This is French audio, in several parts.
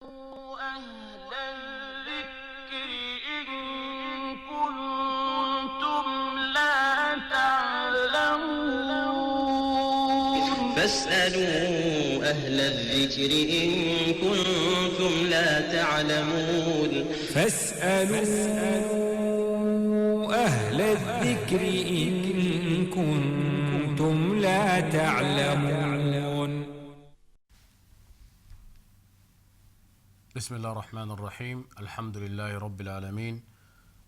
أهل الذكر إن كنتم لا تعلمون فاسألوا أهل الذكر إن كنتم لا تعلمون فاسألوا أهل الذكر إن كنتم لا تعلمون. بسم الله الرحمن الرحيم. الحمد لله رب العالمين،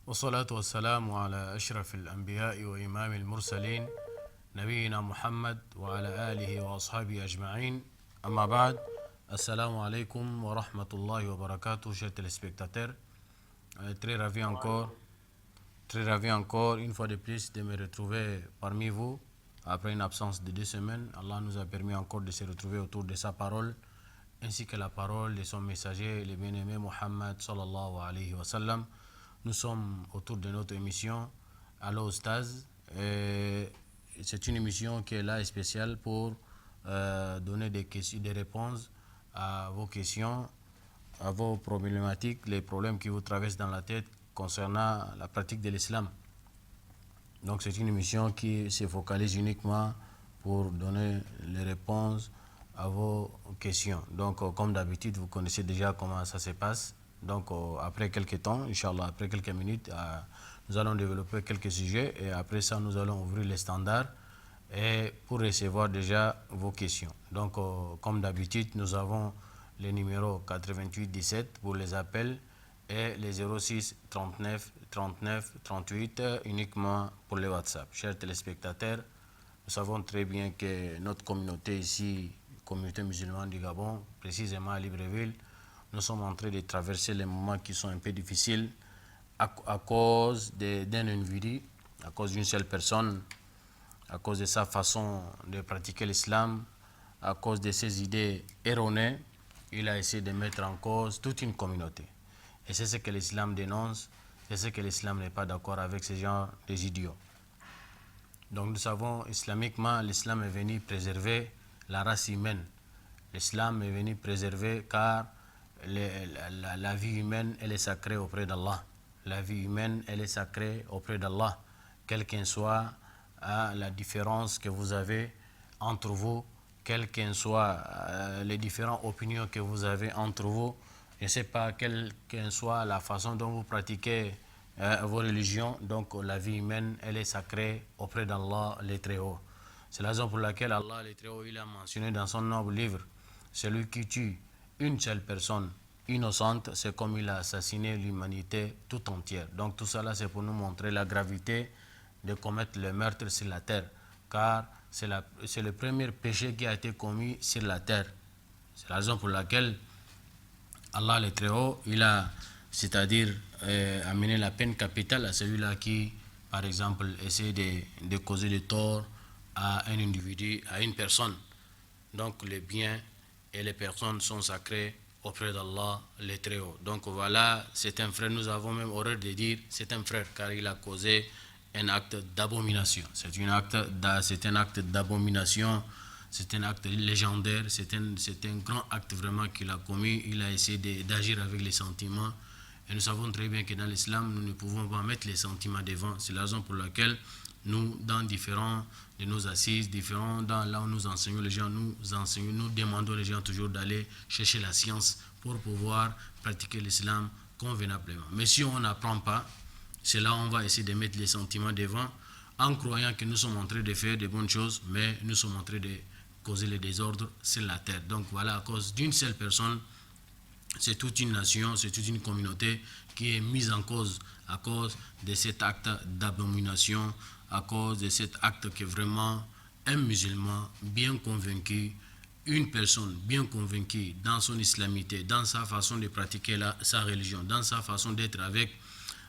والصلاة والسلام على أشرف الأنبياء وإمام المرسلين نبينا محمد وعلى آله وأصحابه أجمعين. أما بعد، assalamu alaikum wa rahmatullahi wa barakatuh, chers téléspectateurs. Très ravi encore, une fois de plus, de me retrouver parmi vous après une absence de 2 semaines. Allah nous a permis encore de se retrouver autour de sa parole, ainsi que la parole de son messager, le bien-aimé Muhammad sallallahu alayhi wa sallam. Nous sommes autour de notre émission Allo Ustaz. C'est une émission qui est là spéciale pour donner des réponses à vos questions, à vos problématiques, les problèmes qui vous traversent dans la tête concernant la pratique de l'islam. Donc c'est une émission qui se focalise uniquement pour donner les réponses à vos questions. Donc comme d'habitude, vous connaissez déjà comment ça se passe. Donc après quelques temps, Inch'Allah, après quelques minutes, nous allons développer quelques sujets et après ça, nous allons ouvrir les standards et pour recevoir déjà vos questions. Donc comme d'habitude, nous avons les numéros 88 17 pour les appels et les 06 39 39 38 uniquement pour les WhatsApp. Chers téléspectateurs, nous savons très bien que notre communauté ici, communauté musulmane du Gabon, précisément à Libreville, nous sommes en train de traverser les moments qui sont un peu difficiles à cause d'un individu, à cause d'une seule personne, à cause de sa façon de pratiquer l'islam, à cause de ses idées erronées. Il a essayé de mettre en cause toute une communauté. Et c'est ce que l'islam dénonce, c'est ce que l'islam n'est pas d'accord avec ces gens des idiots. Donc nous savons, islamiquement, l'islam est venu préserver la race humaine. L'islam est venu préserver car la vie humaine, elle est sacrée auprès d'Allah. La vie humaine, elle est sacrée auprès d'Allah. Quelle qu'en soit la différence que vous avez entre vous, quelles qu'en soient les différentes opinions que vous avez entre vous, je ne sais pas quelle qu'en soit la façon dont vous pratiquez vos religions, donc la vie humaine, elle est sacrée auprès d'Allah le Très-Haut. C'est la raison pour laquelle Allah le Très-Haut, il a mentionné dans son noble livre, celui qui tue une seule personne innocente, c'est comme il a assassiné l'humanité tout entière. Donc tout ça là, c'est pour nous montrer la gravité de commettre le meurtre sur la terre, car c'est le premier péché qui a été commis sur la terre. C'est la raison pour laquelle Allah le Très-Haut, il a, c'est-à-dire amené la peine capitale à celui-là qui, par exemple, essaie de causer le tort à un individu, à une personne. Donc les biens et les personnes sont sacrés auprès d'Allah le Très-Haut. Donc voilà, c'est un frère, nous avons même horreur de dire c'est un frère, car il a causé un acte d'abomination. C'est un acte d'abomination, c'est un acte légendaire, c'est un grand acte vraiment qu'il a commis. Il a essayé d'agir avec les sentiments. Et nous savons très bien que dans l'islam, nous ne pouvons pas mettre les sentiments devant. C'est la raison pour laquelle nous, dans différents de nos assises, là où nous enseignons les gens, nous demandons les gens toujours d'aller chercher la science pour pouvoir pratiquer l'islam convenablement. Mais si on n'apprend pas, c'est là où on va essayer de mettre les sentiments devant en croyant que nous sommes en train de faire de bonnes choses, mais nous sommes en train de causer le désordre sur la terre. Donc voilà, à cause d'une seule personne, c'est toute une nation, c'est toute une communauté qui est mise en cause à cause de cet acte d'abomination, à cause de cet acte que vraiment un musulman bien convaincu, une personne bien convaincue dans son islamité, dans sa façon de pratiquer sa religion, dans sa façon d'être avec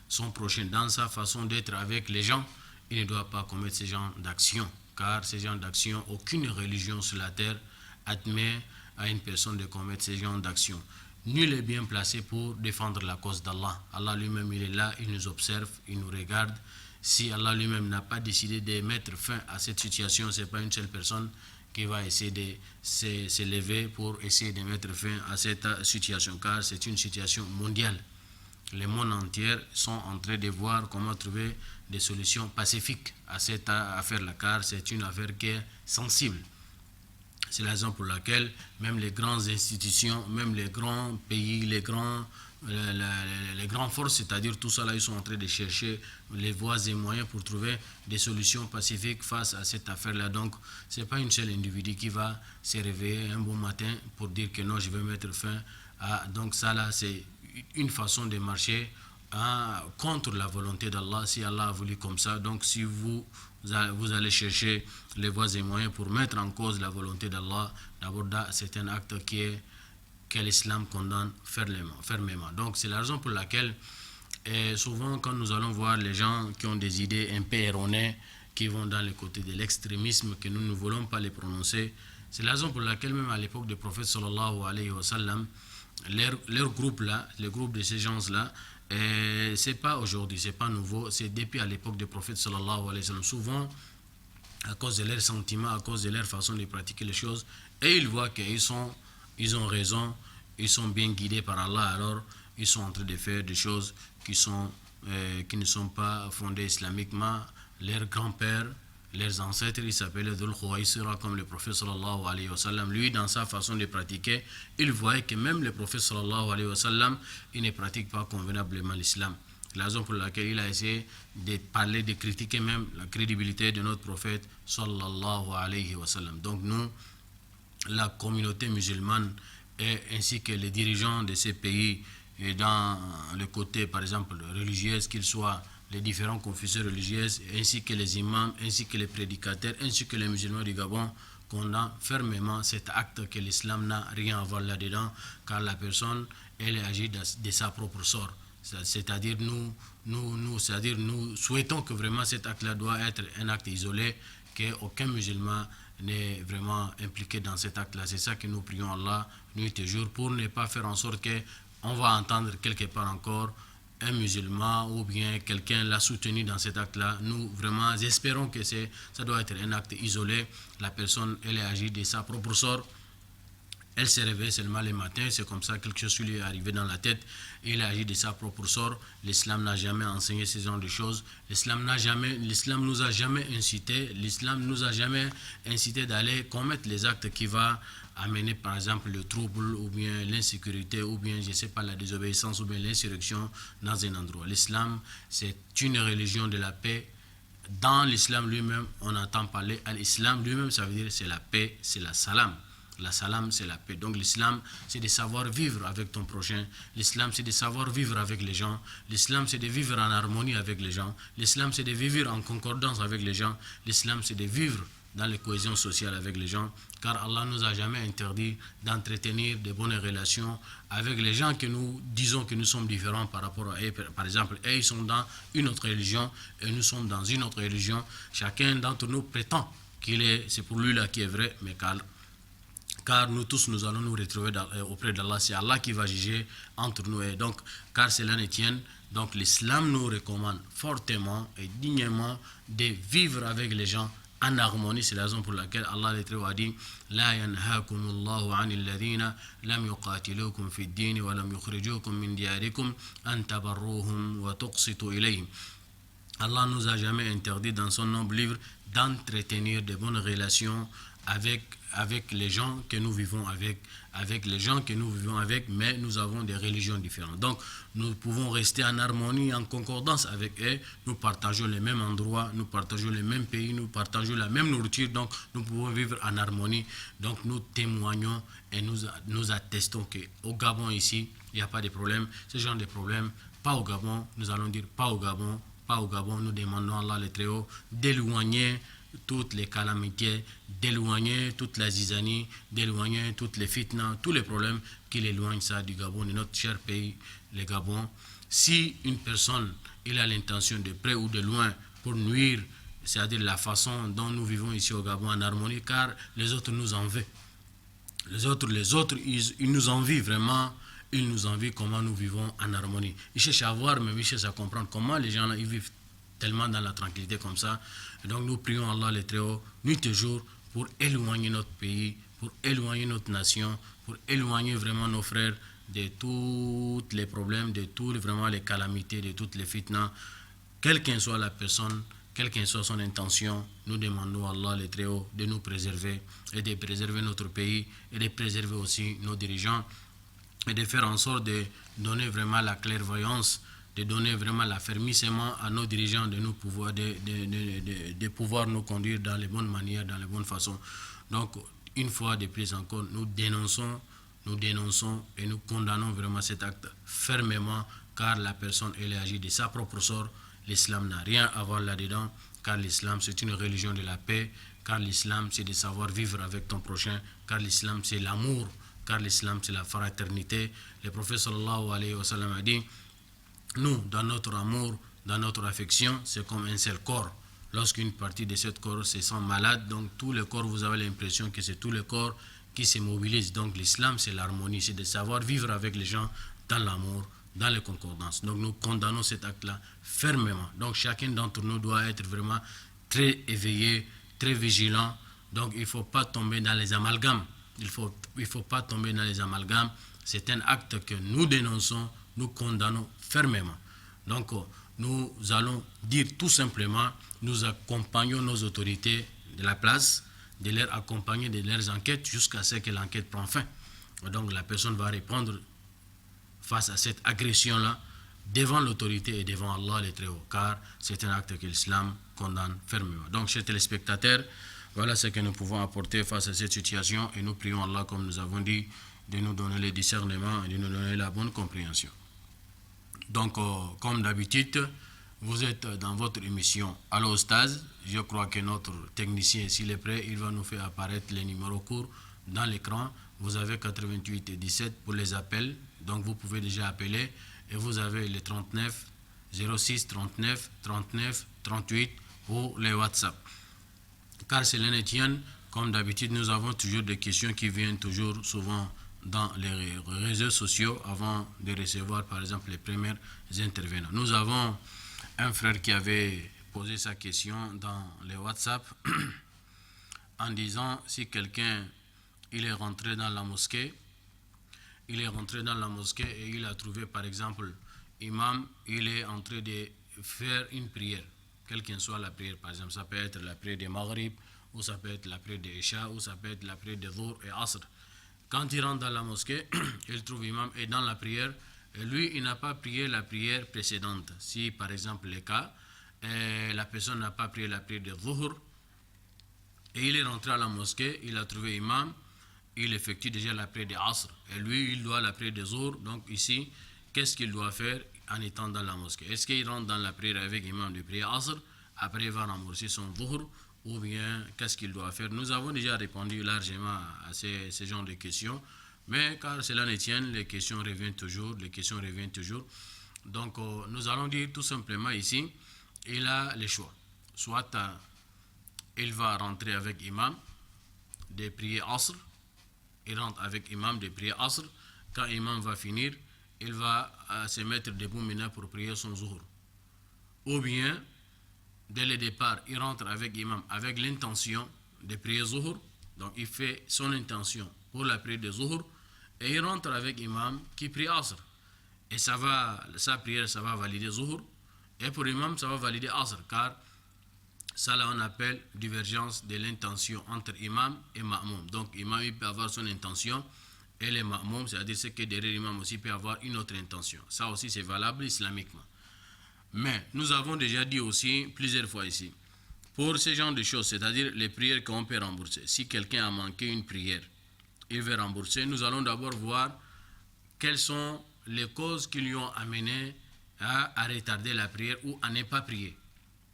son prochain, dans sa façon d'être avec les gens, il ne doit pas commettre ce genre d'action, car ce genre d'action, aucune religion sur la terre admet à une personne de commettre ce genre d'action. Nul n'est bien placé pour défendre la cause d'Allah. Allah lui-même, il est là, il nous observe, il nous regarde. Si Allah lui-même n'a pas décidé de mettre fin à cette situation, ce n'est pas une seule personne qui va essayer de s'élever pour essayer de mettre fin à cette situation, car c'est une situation mondiale. Le monde entier sont en train de voir comment trouver des solutions pacifiques à cette affaire-là, car c'est une affaire qui est sensible. C'est la raison pour laquelle même les grandes institutions, même les grands pays, les grandes forces, c'est-à-dire tout ça là, ils sont en train de chercher les voies et moyens pour trouver des solutions pacifiques face à cette affaire-là. Donc, ce n'est pas une seule individu qui va se réveiller un bon matin pour dire que non, je vais mettre fin à... Donc ça là, c'est une façon de marcher contre la volonté d'Allah, si Allah a voulu comme ça. Donc si vous allez chercher les voies et moyens pour mettre en cause la volonté d'Allah, d'abord c'est un acte que l'islam condamne fermement. Donc c'est la raison pour laquelle souvent quand nous allons voir les gens qui ont des idées un peu erronées, qui vont dans le côté de l'extrémisme, que nous ne voulons pas les prononcer, c'est la raison pour laquelle même à l'époque du prophète sallallahu alayhi wa sallam, leur groupe là, le groupe de ces gens là, c'est pas aujourd'hui, c'est pas nouveau, c'est depuis à l'époque du prophète sallallahu alayhi wa sallam. Souvent, à cause de leurs sentiments, à cause de leur façon de pratiquer les choses, et ils voient qu'ils ont raison, ils sont bien guidés par Allah, alors ils sont en train de faire des choses qui ne sont pas fondées islamiquement. Leurs grands-pères, leurs ancêtres, ils s'appelaient Dhul Khuwaisira, comme le prophète sallallahu alayhi wa sallam. Lui, dans sa façon de pratiquer, il voyait que même le prophète sallallahu alayhi wa sallam, il ne pratique pas convenablement l'islam. La raison pour laquelle il a essayé de parler, de critiquer même la crédibilité de notre prophète sallallahu alayhi wa sallam. Donc nous, la communauté musulmane ainsi que les dirigeants de ces pays, et dans le côté par exemple religieux, qu'ils soient les différents confesseurs religieux, ainsi que les imams, ainsi que les prédicateurs, ainsi que les musulmans du Gabon, condamnent fermement cet acte que l'islam n'a rien à voir là-dedans, car la personne, elle agit de sa propre sort. C'est-à-dire nous souhaitons que vraiment cet acte-là doit être un acte isolé, qu'aucun musulman n'est vraiment impliqué dans cet acte-là. C'est ça que nous prions Allah nuit et jour, pour ne pas faire en sorte qu'on va entendre quelque part encore un musulman ou bien quelqu'un l'a soutenu dans cet acte-là. Nous vraiment espérons que ça doit être un acte isolé. La personne, elle agit de sa propre sort. Elle s'est réveillée seulement le matin, c'est comme ça quelque chose lui est arrivé dans la tête. Il a agi de sa propre sort. L'islam n'a jamais enseigné ce genre de choses. L'islam nous a jamais incité d'aller commettre les actes qui vont amener par exemple le trouble ou bien l'insécurité ou bien je sais pas la désobéissance ou bien l'insurrection dans un endroit. L'islam, c'est une religion de la paix. Dans l'islam lui-même, on entend parler à l'islam lui-même, ça veut dire c'est la paix, c'est la salam. La salam, c'est la paix. Donc l'islam, c'est de savoir vivre avec ton prochain. L'islam, c'est de savoir vivre avec les gens. L'islam, c'est de vivre en harmonie avec les gens. L'islam, c'est de vivre en concordance avec les gens. L'islam, c'est de vivre dans la cohésion sociale avec les gens. Car Allah nous a jamais interdit d'entretenir de bonnes relations avec les gens que nous disons que nous sommes différents par rapport à eux. Par exemple, eux, ils sont dans une autre religion et nous sommes dans une autre religion. Chacun d'entre nous prétend c'est pour lui là qui est vrai, mais car nous tous, nous allons nous retrouver auprès d'Allah. C'est Allah qui va juger entre nous. Et donc, car cela ne tienne, donc l'islam nous recommande fortement et dignement de vivre avec les gens en harmonie. C'est la raison pour laquelle Allah a dit La yanhakumullahu anil ladhina lam yuqatilukum fi ddin wa lam yukhrijukum min diyarikum an tabarruhum wa tuqsitu ilayhim. Allah nous a jamais interdit dans son noble livre d'entretenir de bonnes relations avec les gens que nous vivons avec les gens que nous vivons avec, mais nous avons des religions différentes. Donc, nous pouvons rester en harmonie, en concordance avec eux. Nous partageons les mêmes endroits, nous partageons les mêmes pays, nous partageons la même nourriture, donc nous pouvons vivre en harmonie. Donc, nous témoignons et nous attestons qu'au Gabon, ici, il n'y a pas de problème. Ce genre de problème, pas au Gabon, nous allons dire pas au Gabon, pas au Gabon. Nous demandons à Allah le Très-Haut d'éloigner toutes les calamités, d'éloigner toute la zizanie, d'éloigner toutes les fitnas, tous les problèmes qui l'éloignent ça du Gabon, de notre cher pays, le Gabon. Si une personne il a l'intention de près ou de loin pour nuire, c'est-à-dire la façon dont nous vivons ici au Gabon en harmonie, car les autres nous en veulent. Les autres, ils nous envient vraiment, ils nous envient comment nous vivons en harmonie. Ils cherchent à voir, mais ils cherchent à comprendre comment les gens là, ils vivent tellement dans la tranquillité comme ça. Et donc nous prions Allah le Très-Haut nuit et jour pour éloigner notre pays, pour éloigner notre nation, pour éloigner vraiment nos frères de tous les problèmes, de toutes vraiment les calamités, de toutes les fitnas, quelle qu'en soit la personne, quelle qu'en soit son intention. Nous demandons à Allah le Très-Haut de nous préserver et de préserver notre pays et de préserver aussi nos dirigeants et de faire en sorte de donner vraiment la clairvoyance, de donner vraiment l'affermissement à nos dirigeants de nous pouvoir, de pouvoir nous conduire dans les bonnes manières, dans les bonnes façons. Donc, une fois de plus encore, nous dénonçons et nous condamnons vraiment cet acte fermement, car la personne, elle agit de sa propre sort. L'islam n'a rien à voir là-dedans, car l'islam, c'est une religion de la paix, car l'islam, c'est de savoir vivre avec ton prochain, car l'islam, c'est l'amour, car l'islam, c'est la fraternité. Le prophète sallallahu alayhi wa sallam a dit, nous, dans notre amour, dans notre affection, c'est comme un seul corps. Lorsqu'une partie de ce corps se sent malade, donc tout le corps, vous avez l'impression que c'est tout le corps qui se mobilise. Donc l'islam, c'est l'harmonie, c'est de savoir vivre avec les gens dans l'amour, dans les concordances. Donc nous condamnons cet acte-là fermement. Donc chacun d'entre nous doit être vraiment très éveillé, très vigilant. Donc il ne faut pas tomber dans les amalgames. Il faut pas tomber dans les amalgames. C'est un acte que nous dénonçons, nous condamnons fermement. Donc nous allons dire tout simplement, nous accompagnons nos autorités de la place, de leur accompagner de leurs enquêtes jusqu'à ce que l'enquête prenne fin. Donc la personne va répondre face à cette agression-là devant l'autorité et devant Allah le Très-Haut, car c'est un acte que l'islam condamne fermement. Donc chers téléspectateurs, voilà ce que nous pouvons apporter face à cette situation et nous prions Allah, comme nous avons dit, de nous donner le discernement et de nous donner la bonne compréhension. Donc, comme d'habitude, vous êtes dans votre émission Allo Oustaz. Je crois que notre technicien, s'il est prêt, il va nous faire apparaître les numéros courts dans l'écran. Vous avez 88 et 17 pour les appels, donc vous pouvez déjà appeler. Et vous avez les 39 06 39 39 38 pour les WhatsApp. Car c'est l'un comme d'habitude, nous avons toujours des questions qui viennent toujours souvent dans les réseaux sociaux avant de recevoir par exemple les premiers intervenants. Nous avons un frère qui avait posé sa question dans les WhatsApp en disant si quelqu'un il est rentré dans la mosquée, et il a trouvé par exemple imam, il est en train de faire une prière, quelle qu'en soit la prière, par exemple ça peut être la prière de Maghrib, ou ça peut être la prière de Isha, ou ça peut être la prière de Dhuhr et Asr. Quand il rentre dans la mosquée, il trouve imam est dans la prière, et lui il n'a pas prié la prière précédente. Si par exemple le cas, la personne n'a pas prié la prière de Dhuhr, et il est rentré à la mosquée, il a trouvé imam, il effectue déjà la prière de Asr, et lui il doit la prière de Dhuhr. Donc ici, qu'est-ce qu'il doit faire en étant dans la mosquée? Est-ce qu'il rentre dans la prière avec imam de prière Asr, après il va rembourser son Dhuhr, ou bien qu'est-ce qu'il doit faire? Nous avons déjà répondu largement à ces genres de questions, mais car cela ne tient, les questions reviennent toujours. Donc nous allons dire tout simplement ici, il a le choix. Soit il va rentrer avec imam de prier Asr, il rentre avec imam de prier Asr, quand imam va finir, il va se mettre debout maintenant pour prier son Zuhr. Ou bien, dès le départ, il rentre avec imam avec l'intention de prier Zuhr, donc il fait son intention pour la prière de Zuhr, et il rentre avec imam qui prie Asr. Et sa prière, ça va valider Zuhr, et pour imam, ça va valider Asr, car ça là on appelle divergence de l'intention entre imam et ma'moum. Donc imam il peut avoir son intention, et le ma'moum, c'est-à-dire ce que derrière l'imam aussi peut avoir une autre intention. Ça aussi c'est valable islamiquement. Mais nous avons déjà dit aussi plusieurs fois ici, pour ce genre de choses, c'est-à-dire les prières qu'on peut rembourser. Si quelqu'un a manqué une prière, il veut rembourser, nous allons d'abord voir quelles sont les causes qui lui ont amené à retarder la prière ou à ne pas prier.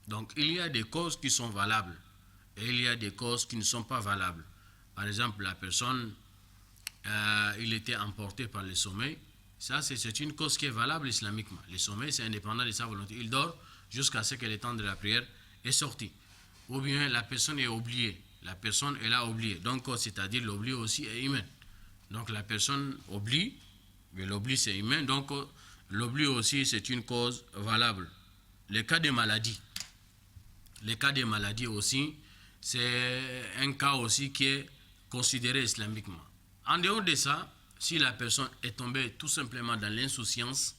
Donc il y a des causes qui sont valables et il y a des causes qui ne sont pas valables. Par exemple, la personne, il était emporté par le sommeil. Ça, c'est une cause qui est valable islamiquement. Le sommeil, c'est indépendant de sa volonté. Il dort jusqu'à ce que le temps de la prière est sorti. Ou bien la personne est oubliée. La personne, elle a oublié. Donc, c'est-à-dire l'oubli aussi est humain. Donc, la personne oublie, mais l'oubli c'est humain. Donc, l'oubli aussi, c'est une cause valable. Les cas de maladie. Les cas de maladie aussi, c'est un cas aussi qui est considéré islamiquement. En dehors de ça, si la personne est tombée tout simplement dans l'insouciance,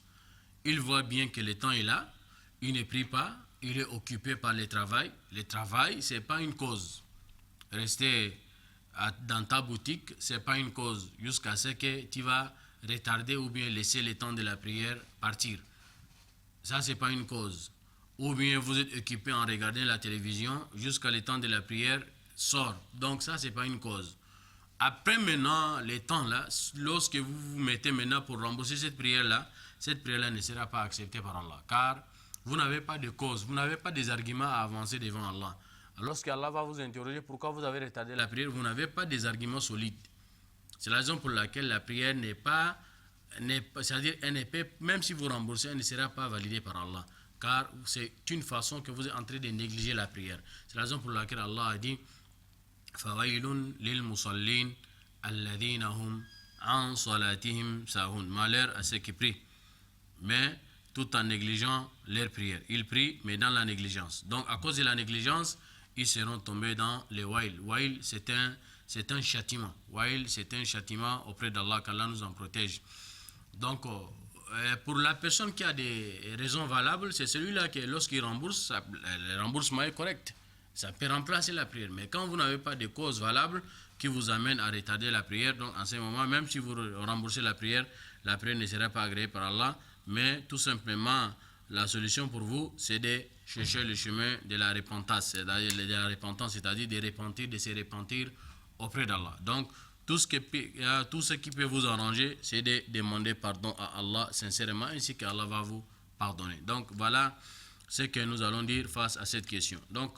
il voit bien que le temps est là, il ne prie pas, il est occupé par le travail. Le travail, ce n'est pas une cause. Rester dans ta boutique, ce n'est pas une cause jusqu'à ce que tu vas retarder ou bien laisser le temps de la prière partir. Ça, ce n'est pas une cause. Ou bien vous êtes occupé en regardant la télévision jusqu'à le temps de la prière sort. Donc ça, ce n'est pas une cause. Après maintenant, les temps là, lorsque vous vous mettez maintenant pour rembourser cette prière-là ne sera pas acceptée par Allah. Car vous n'avez pas de cause, vous n'avez pas des arguments à avancer devant Allah. Lorsqu'Allah va vous interroger pourquoi vous avez retardé la prière, vous n'avez pas des arguments solides. C'est la raison pour laquelle la prière c'est-à-dire elle ne peut, même si vous remboursez, elle ne sera pas validée par Allah. Car c'est une façon que vous êtes en train de négliger la prière. C'est la raison pour laquelle Allah a dit Fawailun lil musallin alladhina hum an salatihim sahun. Malheur à ceux qui prient, mais tout en négligeant leur prière. Ils prient, mais dans la négligence. Donc, à cause de la négligence, ils seront tombés dans les wail. Wail, c'est un châtiment. Wail, c'est un châtiment auprès d'Allah, qu'Allah nous en protège. Donc, pour la personne qui a des raisons valables, c'est celui-là que lorsqu'il rembourse, le remboursement est correct. Ça peut remplacer la prière. Mais quand vous n'avez pas de cause valable qui vous amène à retarder la prière, donc en ce moment, même si vous remboursez la prière ne sera pas agréée par Allah. Mais tout simplement, la solution pour vous, c'est de chercher le chemin de la repentance, c'est-à-dire de la repentance, c'est-à-dire de se repentir auprès d'Allah. Donc, tout ce qui peut vous arranger, c'est de demander pardon à Allah sincèrement, ainsi qu'Allah va vous pardonner. Donc, voilà ce que nous allons dire face à cette question. Donc,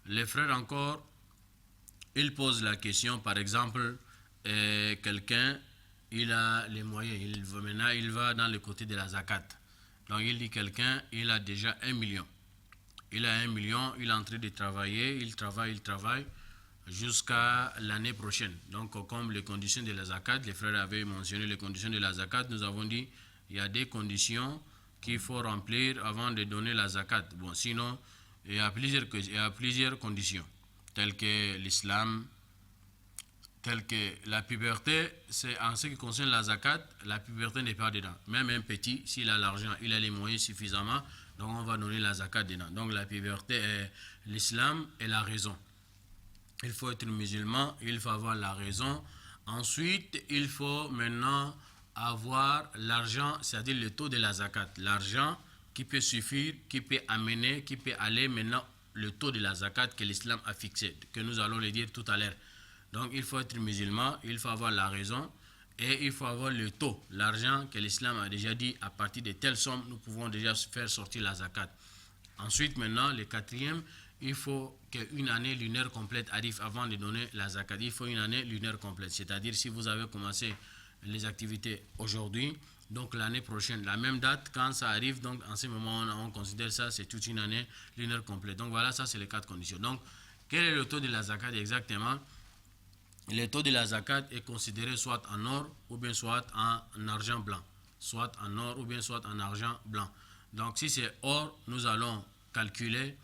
les frères encore, ils posent la question, par exemple, quelqu'un, il a les moyens, il va dans le côté de la zakat. Donc il dit quelqu'un, il a déjà 1 million. Il a 1 million, il est en train de travailler, il travaille jusqu'à l'année prochaine. Donc comme les conditions de la zakat, les frères avaient mentionné les conditions de la zakat, nous avons dit il y a des conditions qu'il faut remplir avant de donner la zakat. Bon, sinon, il y a plusieurs conditions, telles que l'islam, telle que la puberté. C'est en ce qui concerne la zakat, la puberté n'est pas dedans. Même un petit, s'il a l'argent, il a les moyens suffisamment, donc on va donner la zakat dedans. Donc la puberté, l'islam et la raison. Il faut être musulman, il faut avoir la raison. Ensuite, il faut maintenant avoir l'argent, c'est-à-dire le taux de la zakat. L'argent qui peut suffire, qui peut amener, qui peut aller maintenant le taux de la zakat que l'islam a fixé, que nous allons le dire tout à l'heure. Donc il faut être musulman, il faut avoir la raison et il faut avoir le taux, l'argent que l'islam a déjà dit, à partir de telle somme, nous pouvons déjà faire sortir la zakat. Ensuite, maintenant, le quatrième, il faut qu'une année lunaire complète arrive avant de donner la zakat. Il faut une année lunaire complète, c'est-à-dire si vous avez commencé les activités aujourd'hui, donc l'année prochaine, la même date, quand ça arrive, donc en ce moment, on considère ça, c'est toute une année lunaire complète. Donc voilà, ça c'est les 4 conditions. Donc, quel est le taux de la zakat exactement? Le taux de la zakat est considéré soit en or ou bien soit en argent blanc. Soit en or ou bien soit en argent blanc. Donc si c'est or, nous allons calculer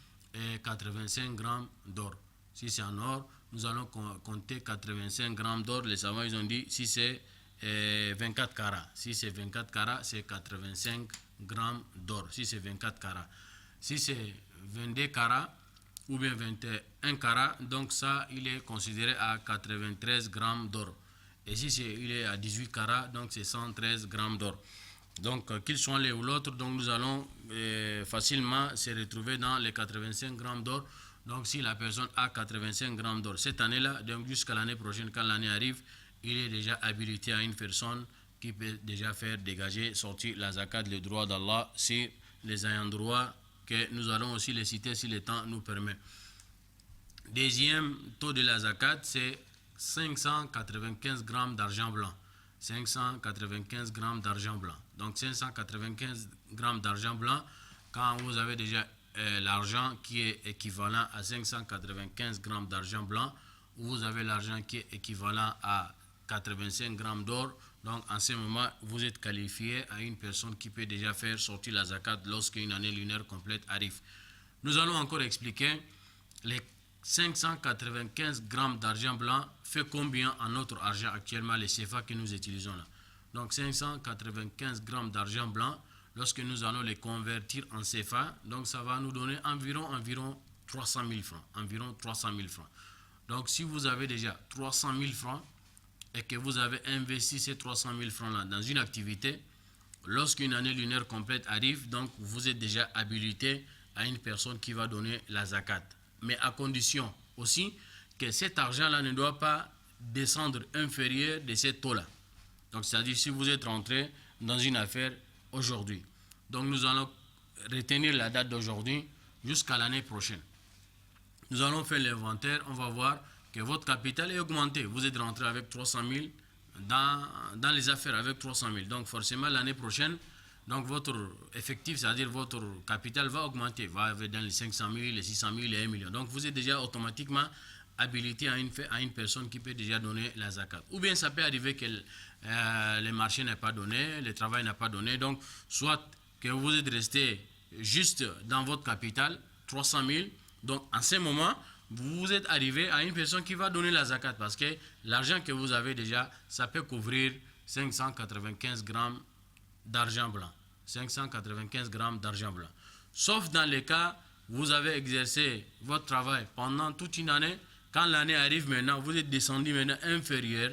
85 grammes d'or. Si c'est en or, nous allons compter 85 grammes d'or. Les savants, ils ont dit si c'est 24 carats. Si c'est 24 carats, c'est 85 grammes d'or. Si c'est 24 carats. Si c'est 22 carats, ou bien 21 carats, donc ça, il est considéré à 93 grammes d'or. Et si il est à 18 carats, donc c'est 113 grammes d'or. Donc, qu'ils soient l'un ou l'autre, donc nous allons facilement se retrouver dans les 85 grammes d'or. Donc, si la personne a 85 grammes d'or cette année-là, donc jusqu'à l'année prochaine, quand l'année arrive, il est déjà habilité à une personne qui peut déjà faire dégager, sortir la zakat, le droit d'Allah, si les ayants droit, que nous allons aussi les citer si le temps nous permet. Deuxième taux de la zakat, c'est 595 grammes d'argent blanc. 595 grammes d'argent blanc. Donc 595 grammes d'argent blanc, quand vous avez déjà l'argent qui est équivalent à 595 grammes d'argent blanc, ou vous avez l'argent qui est équivalent à 85 grammes d'or, donc en ce moment, vous êtes qualifié à une personne qui peut déjà faire sortir la zakat lorsqu'une année lunaire complète arrive. Nous allons encore expliquer les 595 grammes d'argent blanc fait combien en notre argent actuellement, les CFA que nous utilisons là? Donc 595 grammes d'argent blanc, lorsque nous allons les convertir en CFA, donc ça va nous donner environ 300 000 francs. Environ 300 000 francs. Donc si vous avez déjà 300 000 francs et que vous avez investi ces 300 000 francs là dans une activité, lorsqu'une année lunaire complète arrive, donc vous êtes déjà habilité à une personne qui va donner la zakat. Mais à condition aussi que cet argent-là ne doit pas descendre inférieur de ces taux-là. Donc, c'est-à-dire si vous êtes rentré dans une affaire aujourd'hui. Donc, nous allons retenir la date d'aujourd'hui jusqu'à l'année prochaine. Nous allons faire l'inventaire, on va voir que votre capital est augmenté. Vous êtes rentré avec 300 000 dans les affaires avec 300 000. Donc, forcément, l'année prochaine, donc votre effectif, c'est-à-dire votre capital va augmenter, va dans les 500 000, les 600 000, les 1 million. Donc vous êtes déjà automatiquement habilité à une personne qui peut déjà donner la zakat. Ou bien ça peut arriver que le marché n'est pas donné, le travail n'a pas donné. Donc soit que vous êtes resté juste dans votre capital, 300 000. Donc en ce moment, vous êtes arrivé à une personne qui va donner la zakat parce que l'argent que vous avez déjà, ça peut couvrir 595 grammes d'argent blanc. 595 grammes d'argent blanc. Sauf dans les cas où vous avez exercé votre travail pendant toute une année, quand l'année arrive maintenant, vous êtes descendu maintenant inférieur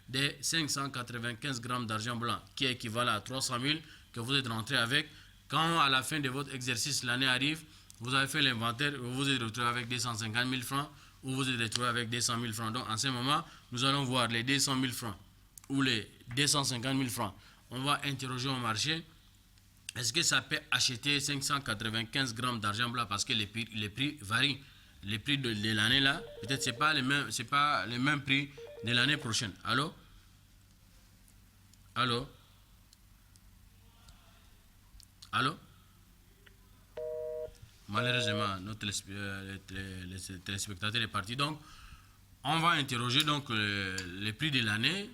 des 595 grammes d'argent blanc, qui est équivalent à 300 000 que vous êtes rentré avec. Quand à la fin de votre exercice, l'année arrive, vous avez fait l'inventaire, vous vous êtes retrouvé avec 250 000 francs, ou vous êtes retrouvé avec 200 000 francs. Donc en ce moment, nous allons voir les 200 000 francs ou les 250 000 francs. On va interroger au marché, est-ce que ça peut acheter 595 grammes d'argent blanc parce que les prix varient. Les prix de l'année là, peut-être ce n'est pas le même prix de l'année prochaine. Allô? Allô? Allô? Malheureusement, le téléspectateur est parti. Donc, on va interroger donc les prix de l'année.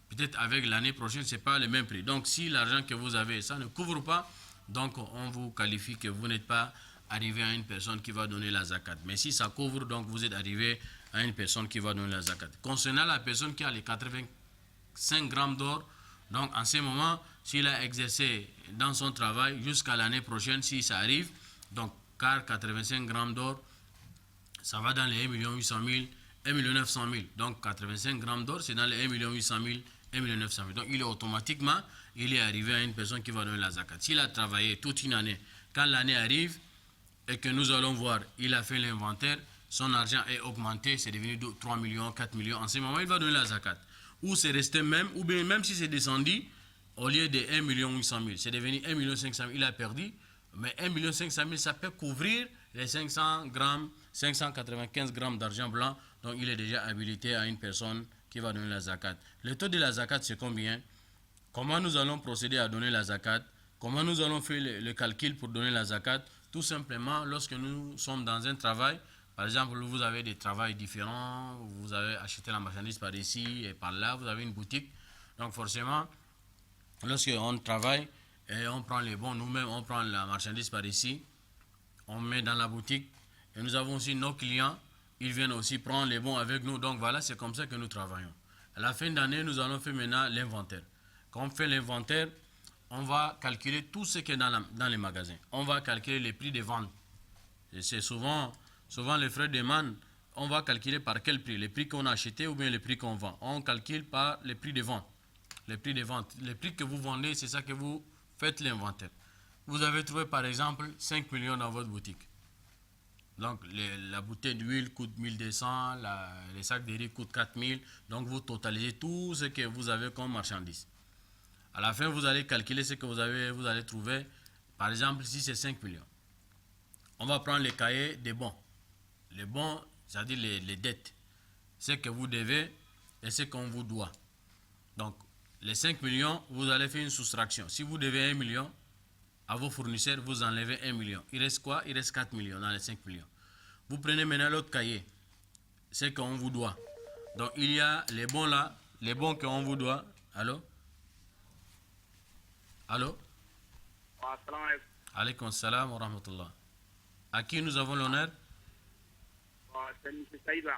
Peut-être avec l'année prochaine, ce n'est pas le même prix. Donc, si l'argent que vous avez, ça ne couvre pas, donc on vous qualifie que vous n'êtes pas arrivé à une personne qui va donner la zakat. Mais si ça couvre, donc vous êtes arrivé à une personne qui va donner la zakat. Concernant la personne qui a les 85 grammes d'or, donc en ce moment, s'il a exercé dans son travail jusqu'à l'année prochaine, si ça arrive, donc car 85 grammes d'or, ça va dans les 1 800 000, 1 900 000. Donc 85 grammes d'or, c'est dans les 1 800 000, 1 900 000. Donc il est automatiquement, il est arrivé à une personne qui va donner la zakat. S'il a travaillé toute une année, quand l'année arrive et que nous allons voir, il a fait l'inventaire, son argent est augmenté, c'est devenu 3 millions, 4 millions. En ce moment, il va donner la zakat. Ou c'est resté même, ou bien même si c'est descendu, au lieu de 1 800 000, c'est devenu 1 500 000, il a perdu. Mais 1 500 000, ça peut couvrir les 500 grammes, 595 grammes d'argent blanc. Donc, il est déjà habilité à une personne qui va donner la zakat. Le taux de la zakat, c'est combien? Comment nous allons procéder à donner la zakat? Comment nous allons faire le calcul pour donner la zakat? Tout simplement, lorsque nous sommes dans un travail, par exemple, vous avez des travails différents, vous avez acheté la marchandise par ici et par là, vous avez une boutique. Donc, forcément, lorsqu'on travaille et on prend les bons, nous-mêmes, on prend la marchandise par ici, on met dans la boutique et nous avons aussi nos clients. Ils viennent aussi prendre les bons avec nous. Donc voilà, c'est comme ça que nous travaillons. À la fin d'année, nous allons faire maintenant l'inventaire. Quand on fait l'inventaire, on va calculer tout ce qui est dans les magasins. On va calculer les prix de vente. Et c'est souvent les frais de manne, on va calculer par quel prix. Les prix qu'on a acheté ou bien les prix qu'on vend. On calcule par les prix de vente. Les prix de vente. Les prix que vous vendez, c'est ça que vous faites l'inventaire. Vous avez trouvé par exemple 5 millions dans votre boutique. Donc, la bouteille d'huile coûte 1200, les sacs de riz coûtent 4000. Donc, vous totalisez tout ce que vous avez comme marchandise. À la fin, vous allez calculer ce que vous allez trouver. Par exemple, si c'est 5 millions. On va prendre les cahiers des bons. Les bons, c'est-à-dire les dettes. Ce que vous devez et ce qu'on vous doit. Donc, les 5 millions, vous allez faire une soustraction. Si vous devez 1 million, à vos fournisseurs, vous enlevez 1 million. Il reste quoi? Il reste 4 millions dans les 5 millions. Vous prenez maintenant l'autre cahier, c'est qu'on vous doit. Donc il y a les bons là, les bons qu'on vous doit. Allô? Allô? Alaykoum salam wa rahmatullah. À qui nous avons l'honneur? c'est M. Saïba.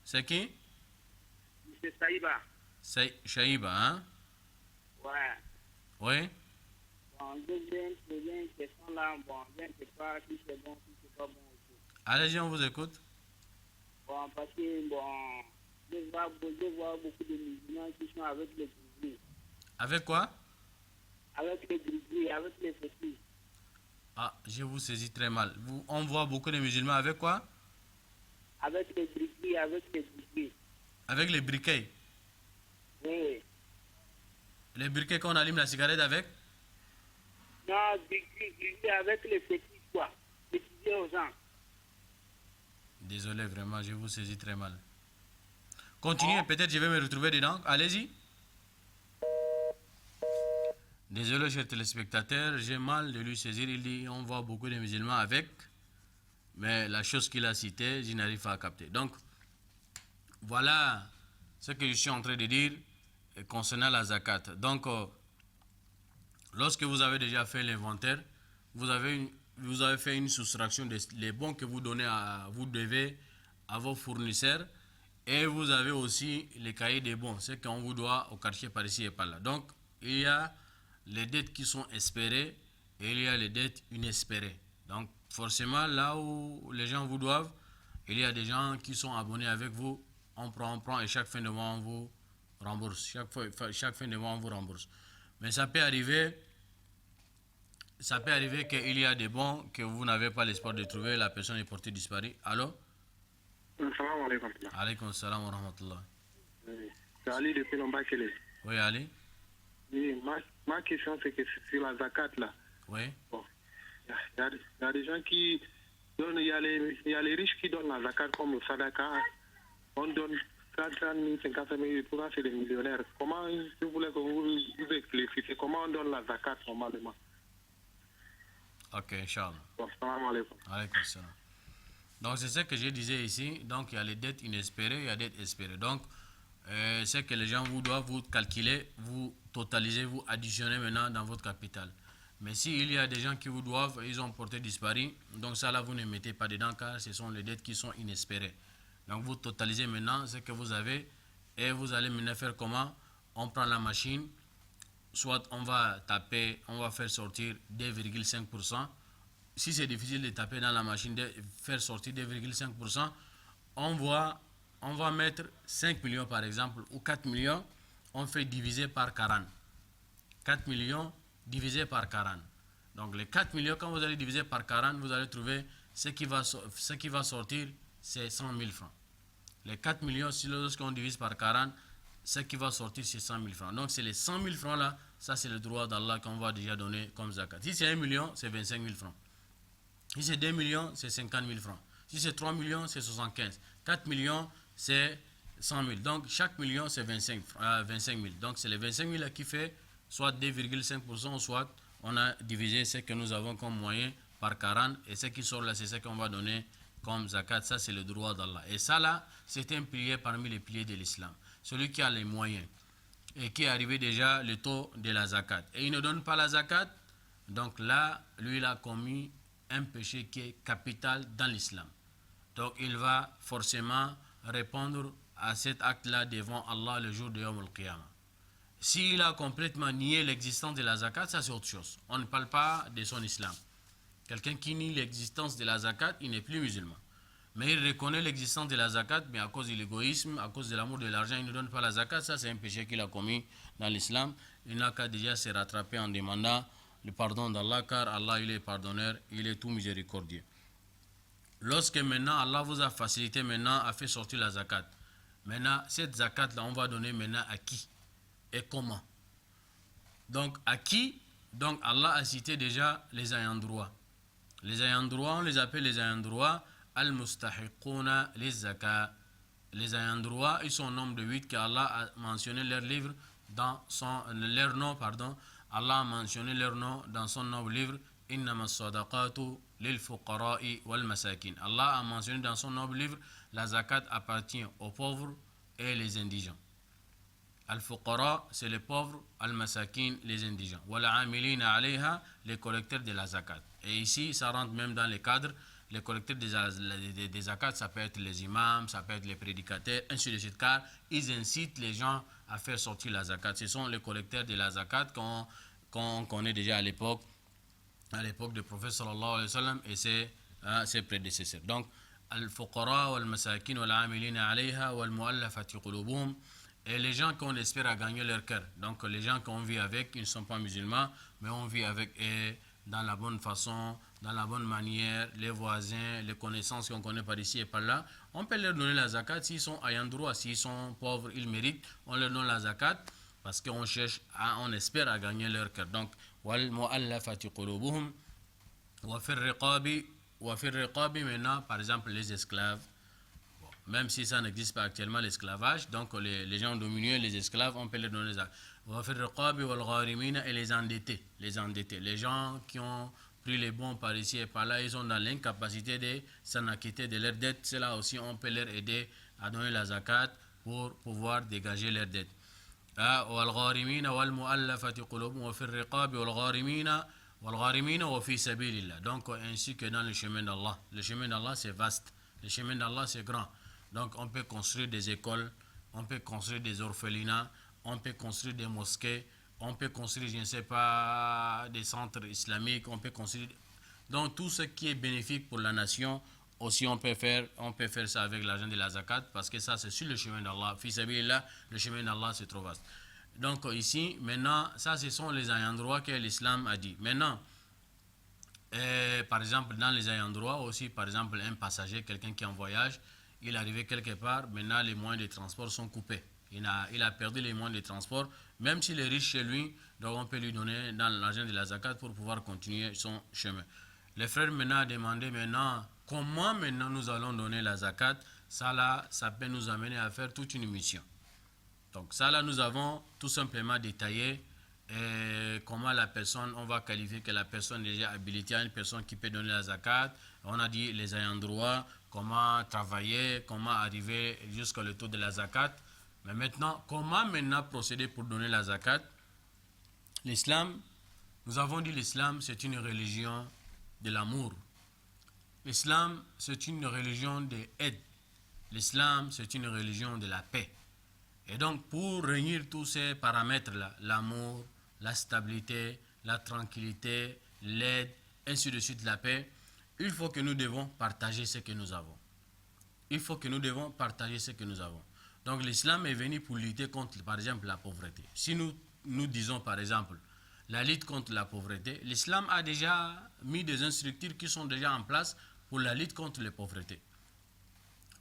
C'est qui? M. Saïba. Shaïba, hein? Ouais. Oui? Bon, je viens de poser une question là. Bon, je ne sais pas si c'est bon, si c'est pas bon aussi. Allez-y, on vous écoute. Bon, parce que, bon, je vois beaucoup de musulmans qui sont avec les gris. Avec quoi? Avec les gris, avec les petits. Ah, je vous saisis très mal. On voit beaucoup de musulmans avec quoi? Avec les gris, avec les gris. Avec les briquets. Oui. Les briquets qu'on allume la cigarette avec? Non, gris, avec les petits, quoi. Les petits aux gens. Désolé, vraiment, je vous saisis très mal. Continuez, peut-être je vais me retrouver dedans. Allez-y. Désolé, chers téléspectateurs, j'ai mal de lui saisir. Il dit on voit beaucoup de musulmans avec, mais la chose qu'il a citée, je n'arrive pas à capter. Donc, voilà ce que je suis en train de dire concernant la zakat. Donc, lorsque vous avez déjà fait l'inventaire, vous avez fait une soustraction des bons que vous devez à vos fournisseurs, et vous avez aussi les cahiers des bons, ce qu'on vous doit au quartier par ici et par là. Donc, il y a les dettes qui sont espérées et il y a les dettes inespérées. Donc, forcément, là où les gens vous doivent, il y a des gens qui sont abonnés avec vous, on prend et chaque fin de mois, on vous rembourse. Chaque fin de mois, on vous rembourse. Mais ça peut arriver qu'il y a des bons que vous n'avez pas l'espoir de trouver, la personne est portée disparue. Allô? Salam alaikum. Alaykoum salam wa rahmatullah. C'est Ali depuis Lombakele. Oui, Ali? Oui, ma question c'est que sur la zakat là, Oui. bon, il y a des gens qui donnent, il y a les riches qui donnent la zakat comme le sadaka. On donne 40 000, 50 000, tout ça c'est des millionnaires. Comment, si vous voulez que vous éclaircissiez, comment on donne la zakat normalement? Ok, Inch'Allah. Bon, salam alaikum. Alaykoum salam. Donc, c'est ce que je disais ici. Donc, il y a les dettes inespérées, il y a des dettes espérées. Donc, c'est que les gens vous doivent vous calculer, vous totaliser, vous additionner maintenant dans votre capital. Mais s'il y a des gens qui vous doivent, ils ont porté disparu, donc ça là, vous ne mettez pas dedans car ce sont les dettes qui sont inespérées. Donc, vous totalisez maintenant ce que vous avez et vous allez maintenant faire comment? On prend la machine, soit on va faire sortir 2,5%. Si c'est difficile de taper dans la machine, de faire sortir 2,5%, on va mettre 5 millions par exemple, ou 4 millions, on fait diviser par 40. 4 millions divisé par 40. Donc les 4 millions, quand vous allez diviser par 40, vous allez trouver ce qui va sortir, c'est 100 000 francs. Les 4 millions, si lorsqu'on divise par 40, ce qui va sortir, c'est 100 000 francs. Donc c'est les 100 000 francs là, ça c'est le droit d'Allah qu'on va déjà donner comme zakat. Si c'est 1 million, c'est 25 000 francs. Si c'est 2 millions, c'est 50 000 francs. Si c'est 3 millions, c'est 75. 4 millions, c'est 100 000. Donc, chaque million, c'est 25 000. Donc, c'est les 25 000 qui fait soit 2,5%, soit on a divisé ce que nous avons comme moyen par 40. Et ce qui sort là, c'est ce qu'on va donner comme zakat. Ça, c'est le droit d'Allah. Et ça, là, c'est un pilier parmi les piliers de l'islam. Celui qui a les moyens et qui est arrivé déjà le taux de la zakat. Et il ne donne pas la zakat. Donc là, lui, il a commis un péché qui est capital dans l'islam. Donc il va forcément répondre à cet acte-là devant Allah le jour de Yawm al-Qiyamah. S'il a complètement nié l'existence de la zakat, ça c'est autre chose. On ne parle pas de son islam. Quelqu'un qui nie l'existence de la zakat, il n'est plus musulman. Mais il reconnaît l'existence de la zakat, mais à cause de l'égoïsme, à cause de l'amour de l'argent, il ne donne pas la zakat. Ça c'est un péché qu'il a commis dans l'islam. Il n'a qu'à déjà se rattraper en demandant le pardon d'Allah, car Allah il est pardonneur, il est tout miséricordieux. Lorsque maintenant Allah vous a facilité maintenant à faire sortir la zakat, maintenant cette zakat là on va donner maintenant à qui et comment? Donc à qui? Donc Allah a cité déjà les ayants droit. Les ayants droit, on les appelle les ayants droit al-mustahiquna les zakat. Les ayants droit, ils sont au nombre de 8 que Allah a mentionné leur livre dans leur nom, pardon. Allah a mentionné leur nom dans son noble livre Innama sadaqatu lil fuqara'i wal masakin. Allah a mentionné dans son noble livre la zakat appartient aux pauvres et les indigents. Al-fuqara, c'est les pauvres, al-masakin, les indigents. Wal amilina alayha, les collecteurs de la zakat. Et ici, ça rentre même dans les cadres les collecteurs des zakats, ça peut être les imams, ça peut être les prédicateurs, ainsi de suite, car ils incitent les gens à faire sortir la zakat. Ce sont les collecteurs de la zakat qu'on connaît déjà à l'époque du prophète sallallahu alayhi wa sallam et ses prédécesseurs. Donc, al-fuqara wal-masakin wal-amilina alayha wal-mu'allafati qulubuhum, et les gens qu'on espère à gagner leur cœur. Donc, les gens qu'on vit avec, ils ne sont pas musulmans, mais on vit avec eux dans la bonne façon, dans la bonne manière, les voisins, les connaissances qu'on connaît par ici et par là. On peut leur donner la zakat s'ils sont ayant droit, s'ils sont pauvres, ils méritent, on leur donne la zakat parce qu'on cherche, on espère à gagner leur cœur. Donc, wal-mu'allafati qulubuhum wa fi riqabi, maintenant, par exemple, les esclaves. Même si ça n'existe pas actuellement, l'esclavage, donc les gens dominés, les esclaves, on peut les donner ça. Et les endettés, les gens qui ont pris les bons par ici et par là, ils sont dans l'incapacité de s'en acquitter de leurs dettes. C'est là aussi, on peut leur aider à donner la zakat pour pouvoir dégager leurs dettes. Donc, ainsi que dans le chemin d'Allah. Le chemin d'Allah, c'est vaste. Le chemin d'Allah, c'est grand. Donc, on peut construire des écoles, on peut construire des orphelinats, on peut construire des mosquées, on peut construire, je ne sais pas, des centres islamiques, on peut construire... Donc, tout ce qui est bénéfique pour la nation, aussi on peut faire ça avec l'argent de la zakat, parce que ça, c'est sur le chemin d'Allah. Fi sabilillah, le chemin d'Allah, c'est trop vaste. Donc, ici, maintenant, ça, ce sont les ayants droit que l'islam a dit. Maintenant, par exemple, dans les ayants droit aussi, par exemple, un passager, quelqu'un qui est en voyage, il est arrivé quelque part, maintenant les moyens de transport sont coupés. Il a perdu les moyens de transport, même s'il est riche chez lui, donc on peut lui donner dans l'argent de la zakat pour pouvoir continuer son chemin. Les frères maintenant ont demandé comment maintenant nous allons donner la zakat. Ça là, ça peut nous amener à faire toute une mission. Donc ça là, nous avons tout simplement détaillé comment la personne, on va qualifier que la personne est déjà habilitée à une personne qui peut donner la zakat. On a dit les ayants droit, comment travailler, comment arriver jusqu'au taux de la zakat. Mais maintenant, comment maintenant procéder pour donner la zakat? L'islam, nous avons dit l'islam, c'est une religion de l'amour. L'islam, c'est une religion de l'aide. L'islam, c'est une religion de la paix. Et donc, pour réunir tous ces paramètres-là, l'amour, la stabilité, la tranquillité, l'aide, ainsi de suite, la paix, il faut que nous devons partager ce que nous avons. Il faut que nous devons partager ce que nous avons. Donc l'islam est venu pour lutter contre, par exemple, la pauvreté. Si nous disons, par exemple, la lutte contre la pauvreté, l'islam a déjà mis des structures qui sont déjà en place pour la lutte contre la pauvreté.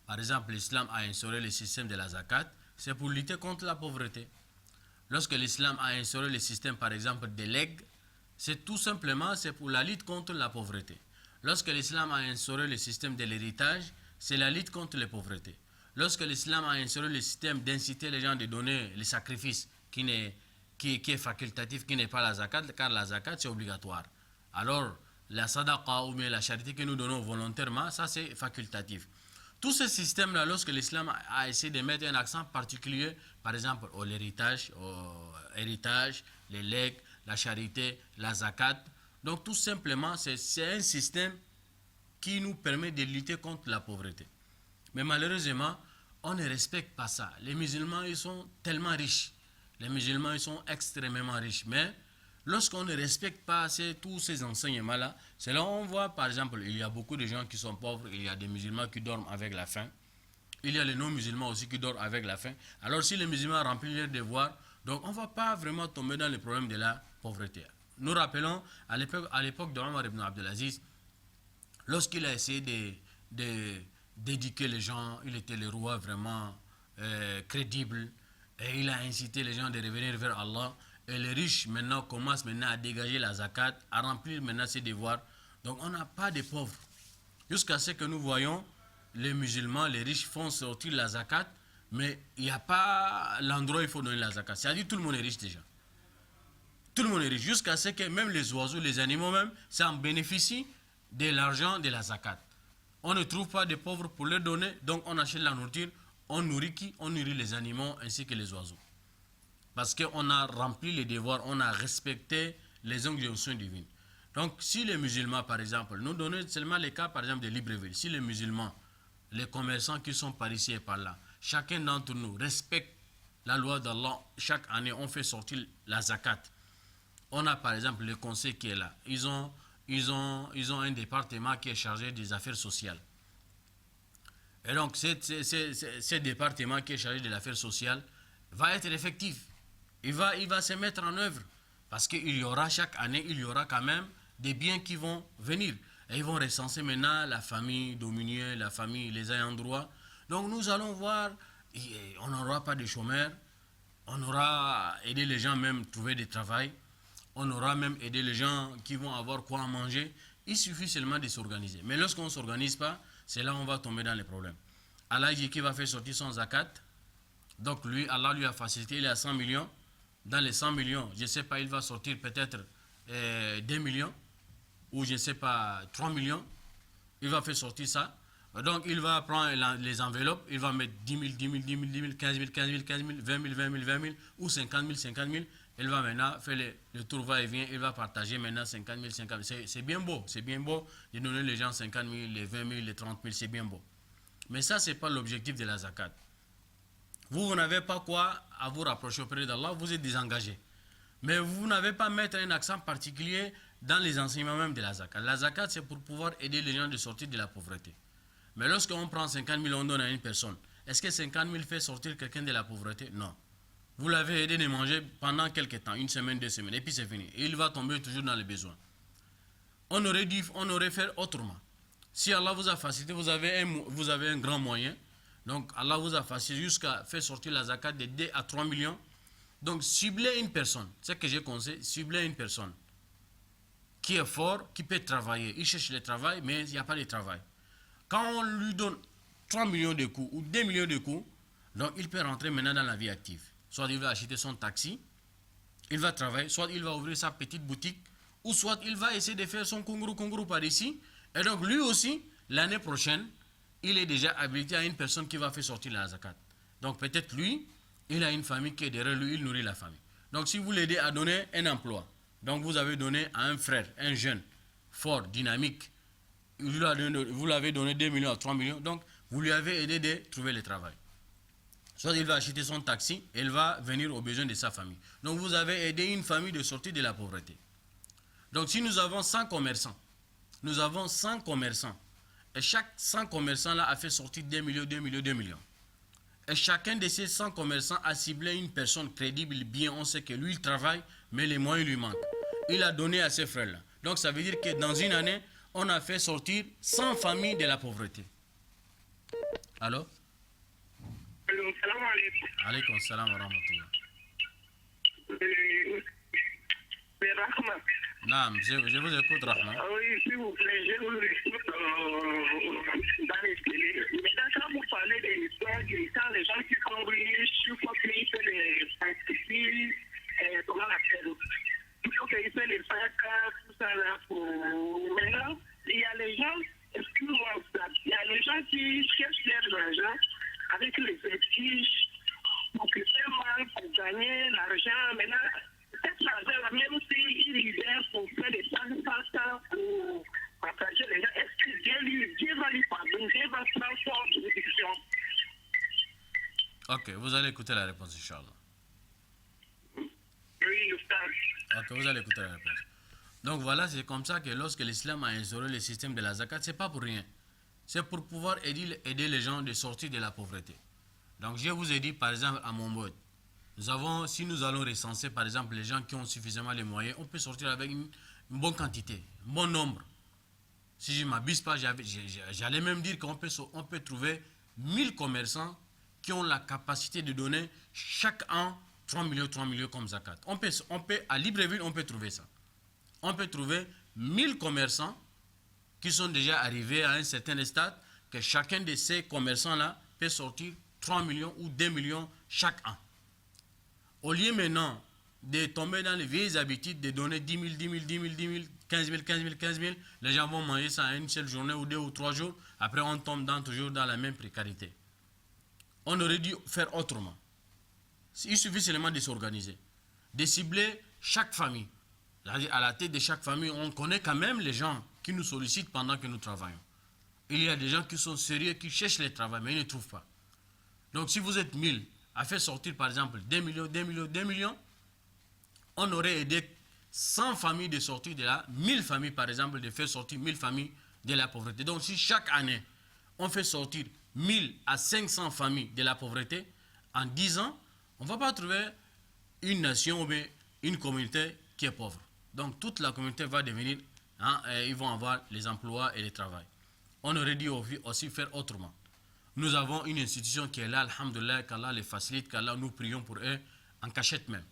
Par exemple, l'islam a instauré le système de la zakat, c'est pour lutter contre la pauvreté. Lorsque l'islam a instauré le système, par exemple, des legs, c'est tout simplement pour la lutte contre la pauvreté. Lorsque l'islam a instauré le système de l'héritage, c'est la lutte contre la pauvreté. Lorsque l'islam a instauré le système d'inciter les gens de donner les sacrifices qui est facultatif, qui n'est pas la zakat, car la zakat c'est obligatoire. Alors, la sadaqa ou bien la charité que nous donnons volontairement, ça c'est facultatif. Tout ce système-là, lorsque l'islam a essayé de mettre un accent particulier, par exemple, au héritage, les legs, la charité, la zakat, donc tout simplement, c'est un système qui nous permet de lutter contre la pauvreté. Mais malheureusement, on ne respecte pas ça. Les musulmans, ils sont tellement riches. Les musulmans, ils sont extrêmement riches. Mais lorsqu'on ne respecte pas tous ces enseignements-là, c'est là où on voit, par exemple, il y a beaucoup de gens qui sont pauvres, il y a des musulmans qui dorment avec la faim. Il y a les non-musulmans aussi qui dorment avec la faim. Alors si les musulmans remplissent leurs devoirs, donc on ne va pas vraiment tomber dans le problème de la pauvreté. Nous rappelons, à l'époque de Omar ibn Abdelaziz, lorsqu'il a essayé d'éduquer les gens, il était le roi vraiment crédible, et il a incité les gens de revenir vers Allah. Et les riches maintenant commencent maintenant à dégager la zakat, à remplir maintenant ses devoirs. Donc on n'a pas de pauvres. Jusqu'à ce que nous voyons, les musulmans, les riches font sortir la zakat, mais il n'y a pas l'endroit où il faut donner la zakat. C'est-à-dire que tout le monde est riche déjà. Tout le monde est riche. Jusqu'à ce que même les oiseaux, les animaux même, ça en bénéficient de l'argent de la zakat. On ne trouve pas de pauvres pour leur donner, donc on achète la nourriture. On nourrit qui? On nourrit les animaux ainsi que les oiseaux. Parce qu'on a rempli les devoirs, on a respecté les injonctions divines. Donc, si les musulmans, par exemple, nous donnons seulement les cas, par exemple, de Libreville, si les musulmans, les commerçants qui sont par ici et par là, chacun d'entre nous respecte la loi d'Allah, chaque année, on fait sortir la zakat. On a, par exemple, le conseil qui est là. Ils ont un département qui est chargé des affaires sociales. Et donc, ce département qui est chargé de l'affaire sociale va être effectif. Il va se mettre en œuvre. Parce qu'il y aura chaque année, il y aura quand même des biens qui vont venir. Et ils vont recenser maintenant la famille dominée, la famille, les ayants droit. Donc nous allons voir, on n'aura pas de chômeurs, on aura aidé les gens même à trouver du travail, on aura même aidé les gens qui vont avoir quoi à manger. Il suffit seulement de s'organiser. Mais lorsqu'on ne s'organise pas, c'est là où on va tomber dans les problèmes. Allah dit qu'il va faire sortir son zakat. Donc lui, Allah lui a facilité, il est à 100 millions. Dans les 100 millions, je ne sais pas, il va sortir peut-être 2 millions ou je ne sais pas, 3 millions. Il va faire sortir ça. Donc il va prendre les enveloppes, il va mettre 10 000, 10 000, 10 000, 10 000, 15 000, 15 000, 15 000, 20 000, 20 000, 20 000 ou 50 000, 50 000. Il va maintenant faire le tour va-et-vient, il va partager maintenant 50 000, 50 000. C'est bien beau de donner les gens 50 000, les 20 000, les 30 000, c'est bien beau. Mais ça, ce n'est pas l'objectif de la zakat. Vous n'avez pas quoi à vous rapprocher auprès d'Allah, vous êtes désengagé. Mais vous n'avez pas à mettre un accent particulier dans les enseignements même de la zakat. La zakat, c'est pour pouvoir aider les gens de sortir de la pauvreté. Mais lorsqu'on prend 50 000, on donne à une personne. Est-ce que 50 000 fait sortir quelqu'un de la pauvreté? Non. Vous l'avez aidé de manger pendant quelques temps, une semaine, 2 semaines, et puis c'est fini. Et il va tomber toujours dans les besoins. On aurait fait autrement. Si Allah vous a facilité, vous avez un grand moyen. Donc Allah vous a facilité jusqu'à faire sortir la zakat de 2 à 3 millions. Donc ciblez une personne, c'est ce que j'ai conseillé, ciblez une personne qui est fort, qui peut travailler. Il cherche le travail, mais il n'y a pas de travail. Quand on lui donne 3 millions de coûts ou 2 millions de coûts, donc il peut rentrer maintenant dans la vie active. Soit il va acheter son taxi, il va travailler, soit il va ouvrir sa petite boutique, ou soit il va essayer de faire son congrou par ici. Et donc lui aussi, l'année prochaine, il est déjà habilité à une personne qui va faire sortir la zakat. Donc peut-être lui, il a une famille qui est derrière lui, il nourrit la famille. Donc si vous l'aidez à donner un emploi, donc vous avez donné à un frère, un jeune, fort, dynamique, vous l'avez donné 2 millions à 3 millions, donc vous lui avez aidé de trouver le travail. Soit il va acheter son taxi, et il va venir aux besoins de sa famille. Donc vous avez aidé une famille de sortir de la pauvreté. Donc si nous avons 100 commerçants, et chaque 100 commerçants là a fait sortir 2 millions, 2 millions, 2 millions. Et chacun de ces 100 commerçants a ciblé une personne crédible, bien, on sait que lui il travaille, mais les moyens lui manquent. Il a donné à ses frères-là. Donc ça veut dire que dans une année, on a fait sortir 100 familles de la pauvreté. Allô? Allô, salam alaikum. Alaykoum salam wa rahmatullah. C'est Rahma. Naam, je vous écoute, Rahman. Oui, s'il vous plaît, je vous écoute dans les télés. Mais quand vous parlez de l'histoire, quand les gens qui sont venus, chaque fois qu'ils font les sacrifices, comment on appelle, il faut qu'ils fassent les sacs, tout ça là. Maintenant, il y a les gens, excuse-moi, il y a les gens qui cherchent leur argent avec les fétiches pour que c'est mal, pour gagner l'argent. Maintenant, cet argent-là, même s'il libère pour faire des passe-passe, pour partager les gens, est-ce que Dieu va lui pardonner, Dieu va prendre son bénédiction? Ok, vous allez écouter la réponse, Inch'Allah. Oui, Ustaz. Ok, vous allez écouter la réponse. Donc voilà, c'est comme ça que lorsque l'islam a instauré le système de la zakat, c'est pas pour rien. C'est pour pouvoir aider les gens de sortir de la pauvreté. Donc je vous ai dit, par exemple, à Montbot, si nous allons recenser, par exemple, les gens qui ont suffisamment les moyens, on peut sortir avec une bonne quantité, un bon nombre. Si je ne m'abuse pas, j'allais même dire qu'on peut trouver 1000 commerçants qui ont la capacité de donner chaque an 3 millions comme zakat. À Libreville, on peut trouver ça. On peut trouver 1000 commerçants qui sont déjà arrivés à un certain stade, que chacun de ces commerçants-là peut sortir 3 millions ou 2 millions chaque an. Au lieu maintenant de tomber dans les vieilles habitudes de donner 10 000, 10 000, 10 000, 10 000, 15 000, 15 000, 15 000, les gens vont manger ça à une seule journée ou 2 ou 3 jours, après on tombe toujours dans la même précarité. On aurait dû faire autrement. Il suffit seulement de s'organiser, de cibler chaque famille. C'est-à-dire, à la tête de chaque famille, on connaît quand même les gens qui nous sollicitent pendant que nous travaillons. Il y a des gens qui sont sérieux, qui cherchent le travail, mais ils ne trouvent pas. Donc, si vous êtes 1000 à faire sortir, par exemple, 2 millions, 2 millions, 2 millions, on aurait aidé 100 familles de sortir de là, 1000 familles, par exemple, de faire sortir 1000 familles de la pauvreté. Donc, si chaque année, on fait sortir 1000 à 500 familles de la pauvreté, en 10 ans, on ne va pas trouver une nation ou bien une communauté qui est pauvre. Donc, toute la communauté va devenir, ils vont avoir les emplois et le travail. On aurait dû aussi faire autrement. Nous avons une institution qui est là, alhamdoulilah, qu'Allah les facilite, qu'Allah nous prions pour eux, en cachette même,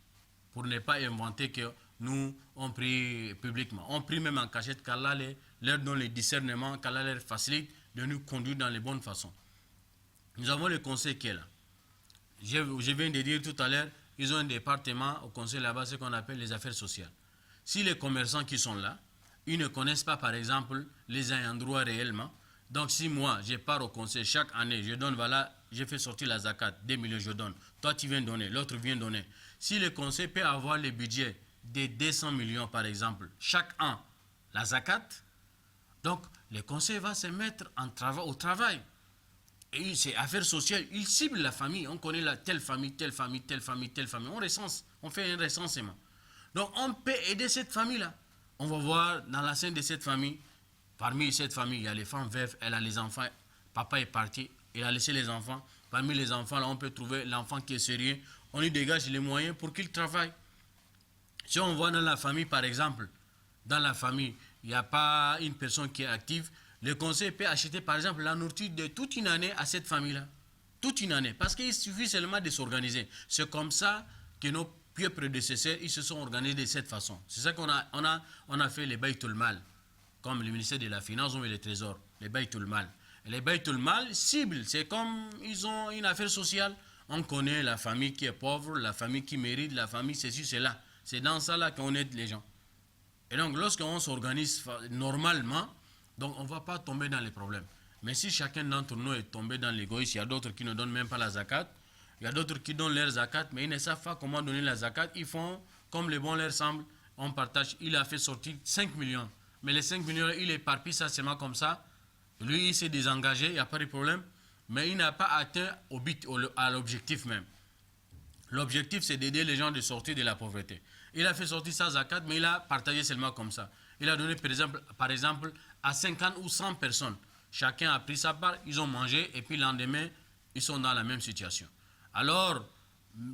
pour ne pas inventer que nous, on prie publiquement. On prie même en cachette, qu'Allah leur donne le discernement, qu'Allah leur facilite de nous conduire dans les bonnes façons. Nous avons le conseil qui est là. Je viens de dire tout à l'heure, ils ont un département au conseil là-bas, ce qu'on appelle les affaires sociales. Si les commerçants qui sont là, ils ne connaissent pas, par exemple, les ayants droit réellement, donc si moi, je pars au conseil chaque année, je donne, voilà, je fais sortir la zakat, 2 millions je donne, toi tu viens donner, l'autre vient donner. Si le conseil peut avoir le budget de 200 millions, par exemple, chaque an, la zakat, donc le conseil va se mettre au travail. Et c'est affaires sociales, il cible la famille, on connaît telle famille, telle famille, telle famille, telle famille, on recense, on fait un recensement. Donc on peut aider cette famille-là. On va voir dans la scène de cette famille, parmi cette famille, il y a les femmes veuves, elle a les enfants, papa est parti, il a laissé les enfants. Parmi les enfants, là, on peut trouver l'enfant qui est sérieux, on lui dégage les moyens pour qu'il travaille. Si on voit dans la famille, par exemple, dans la famille, il n'y a pas une personne qui est active, le conseil peut acheter, par exemple, la nourriture de toute une année à cette famille-là. Toute une année. Parce qu'il suffit seulement de s'organiser. C'est comme ça que nos pieux prédécesseurs, ils se sont organisés de cette façon. C'est ça qu'on a fait les Baytul Mal, comme le ministère de la Finance ou le Trésor, les Baytul Mal. Et les Baytul Mal ciblent, c'est comme ils ont une affaire sociale. On connaît la famille qui est pauvre, la famille qui mérite, la famille ceci, cela. C'est dans ça là qu'on aide les gens. Et donc, lorsqu'on s'organise normalement, donc on ne va pas tomber dans les problèmes. Mais si chacun d'entre nous est tombé dans l'égoïsme, il y a d'autres qui ne donnent même pas la zakat, il y a d'autres qui donnent leur zakat, mais ils ne savent pas comment donner la zakat, ils font comme le bon leur semble, on partage, il a fait sortir 5 millions. Mais les 5 millions, il éparpille ça seulement comme ça, lui il s'est désengagé, il n'y a pas de problème, mais il n'a pas atteint à l'objectif même. L'objectif, c'est d'aider les gens de sortir de la pauvreté. Il a fait sortir sa zakat, mais il a partagé seulement comme ça. Il a donné, par exemple, à 50 ou 100 personnes. Chacun a pris sa part, ils ont mangé, et puis le lendemain, ils sont dans la même situation. Alors,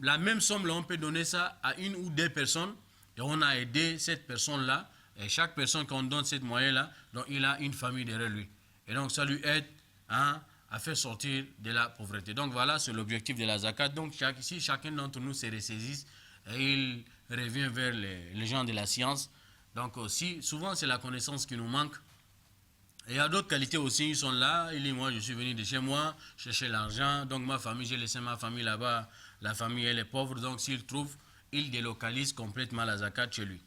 la même somme, là, on peut donner ça à une ou deux personnes, et on a aidé cette personne-là, et chaque personne qu'on donne cette moyenne-là, donc il a une famille derrière lui. Et donc, ça lui aide à faire sortir de la pauvreté. Donc voilà, c'est l'objectif de la zakat. Donc si chacun d'entre nous se ressaisisse, et il revient vers les gens de la science. Donc aussi, souvent c'est la connaissance qui nous manque. Et il y a d'autres qualités aussi, ils sont là. Il dit, moi je suis venu de chez moi, chercher l'argent. Donc ma famille, j'ai laissé ma famille là-bas. La famille elle est pauvre, donc s'il trouve, il délocalise complètement la zakat chez lui.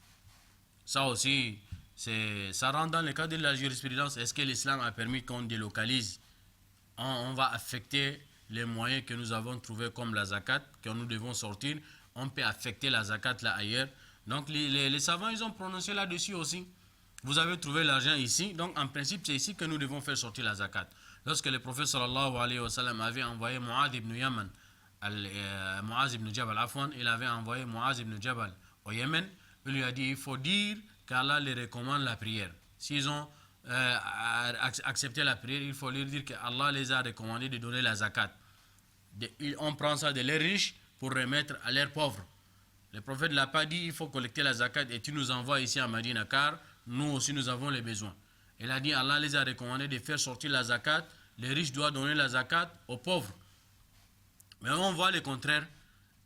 Ça aussi, ça rentre dans le cadre de la jurisprudence. Est-ce que l'islam a permis qu'on délocalise? On va affecter les moyens que nous avons trouvés comme la zakat, que nous devons sortir. On peut affecter la zakat là ailleurs. Donc les savants, ils ont prononcé là-dessus aussi. Vous avez trouvé l'argent ici, donc en principe, c'est ici que nous devons faire sortir la zakat. Lorsque le prophète sallallahu alayhi wa sallam avait envoyé Mu'adh ibn Yaman, Mu'adh ibn Jabal, il avait envoyé Mu'adh ibn Jabal au Yémen, il lui a dit, il faut dire qu'Allah les recommande la prière. S'ils ont accepté la prière, il faut leur dire qu'Allah les a recommandé de donner la zakat. On prend ça de leurs riches pour remettre à leurs pauvres. Le prophète ne l'a pas dit, il faut collecter la zakat et tu nous envoies ici à Madina, car nous aussi nous avons les besoins. Il a dit, Allah les a recommandé de faire sortir la zakat, les riches doivent donner la zakat aux pauvres. Mais on voit le contraire.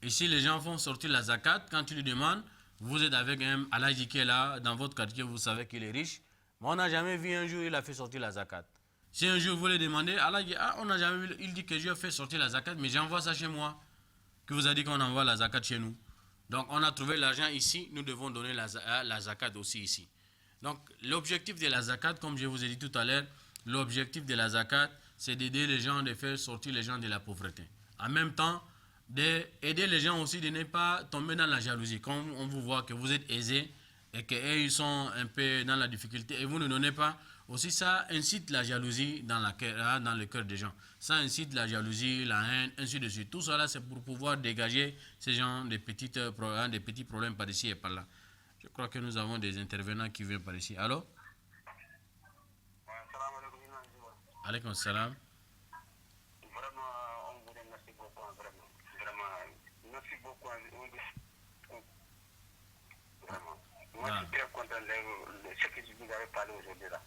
Ici, les gens font sortir la zakat, quand tu lui demandes, vous êtes avec un Alhaji qui est là, dans votre quartier, vous savez qu'il est riche, mais on n'a jamais vu un jour il a fait sortir la zakat. Si un jour vous les demandez, Allah dit, on n'a jamais vu, il dit que je fais sortir la zakat, mais j'envoie ça chez moi. Qui vous a dit qu'on envoie la zakat chez nous? Donc on a trouvé l'argent ici, nous devons donner la zakat aussi ici. Donc l'objectif de la zakat, comme je vous ai dit tout à l'heure, l'objectif de la zakat, c'est d'aider les gens, de faire sortir les gens de la pauvreté. En même temps, d'aider les gens aussi de ne pas tomber dans la jalousie. Quand on vous voit que vous êtes aisé, et qu'eux ils sont un peu dans la difficulté et vous ne donnez pas, aussi ça incite la jalousie dans le cœur des gens. Ça incite la jalousie, la haine, ainsi de suite. Tout cela c'est pour pouvoir dégager ces gens des petits problèmes par ici et par là. Je crois que nous avons des intervenants qui viennent par ici. Allô? Alaykoum salam. Vraiment, on vous remercie beaucoup, vraiment. Vraiment, merci beaucoup. Vraiment. Moi, je suis très content de ce que vous avez parlé aujourd'hui là.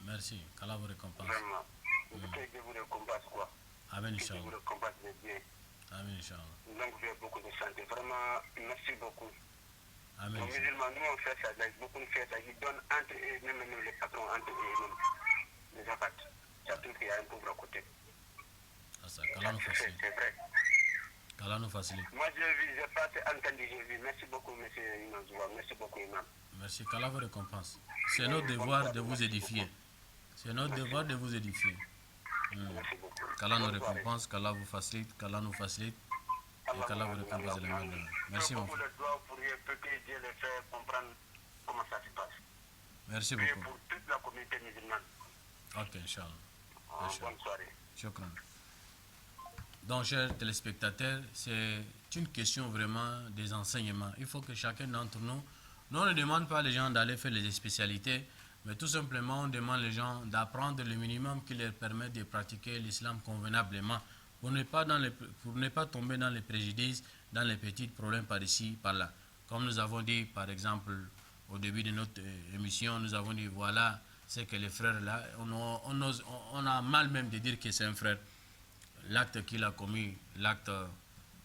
Merci. Qu'Allah vous récompense. Vraiment. Que Dieu vous récompense, quoi. Amen, Que Dieu vous Inch'Allah. récompense de bien. Amen, Inch'Allah. Donc, vous avez beaucoup de santé. Vraiment, merci beaucoup. Amen. Les musulmans, nous, on fait ça. Beaucoup de fait ça. Ils donnent entre eux, même les patrons, entre eux, les zakat. Ça trouve qu'il y a un pauvre à côté. Qu'Allah nous facilite. C'est vrai. Qu'Allah nous facilite. Moi, j'ai pas entendu, j'ai vu. Merci beaucoup, monsieur Imam Zouba. Merci beaucoup, Imam. Merci. Qu'Allah vous récompense. C'est notre devoir de vous édifier. C'est notre devoir de vous édifier. Merci beaucoup. Qu'Allah nous récompense, qu'Allah vous facilite, qu'Allah nous facilite et qu'Allah vous récompense de la main de Dieu. Merci mon beaucoup frère. de doigts pour que Dieu les fait comprendre comment ça se passe. Merci Priez beaucoup. pour toute la communauté musulmane. Ok, Inch'Allah. Bonne soirée. Shukran. Donc, chers téléspectateurs, c'est une question vraiment des enseignements. Il faut que chacun d'entre nous, on ne demande pas les gens d'aller faire les spécialités, mais tout simplement, on demande les gens d'apprendre le minimum qui leur permet de pratiquer l'islam convenablement pour ne pas tomber dans les préjudices, dans les petits problèmes par ici, par là. Comme nous avons dit, par exemple, au début de notre émission, nous avons dit, voilà, c'est que les frères là, on a mal même de dire que c'est un frère. L'acte qu'il a commis, l'acte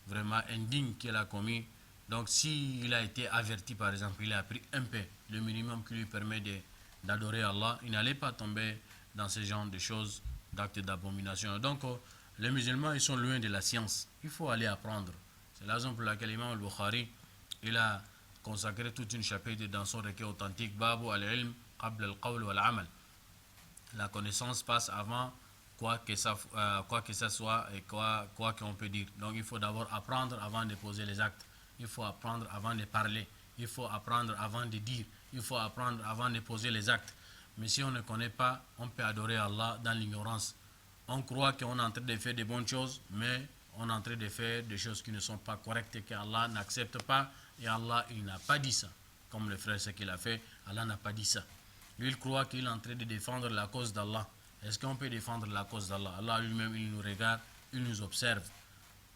vraiment indigne qu'il a commis, donc s'il a été averti par exemple, il a pris un peu, le minimum qui lui permet d'adorer Allah, il n'allait pas tomber dans ce genre de choses, d'actes d'abomination. Donc les musulmans, ils sont loin de la science, il faut aller apprendre. C'est la raison pour laquelle l'imam al-Bukhari, il a consacré toute une chapitre dans son recueil authentique, Babu al-ilm qabla al-qawl wal-amal. La connaissance passe avant quoi que ça soit et quoi qu'on peut dire. Donc il faut d'abord apprendre avant de poser les actes. Il faut apprendre avant de parler. Il faut apprendre avant de dire. Il faut apprendre avant de poser les actes. Mais si on ne connaît pas, on peut adorer Allah dans l'ignorance. On croit qu'on est en train de faire des bonnes choses, mais on est en train de faire des choses qui ne sont pas correctes et qu'Allah n'accepte pas. Et Allah, il n'a pas dit ça. Comme le frère, ce qu'il a fait, Allah n'a pas dit ça. Lui, il croit qu'il est en train de défendre la cause d'Allah. Est-ce qu'on peut défendre la cause d'Allah? Allah lui-même, il nous regarde, il nous observe.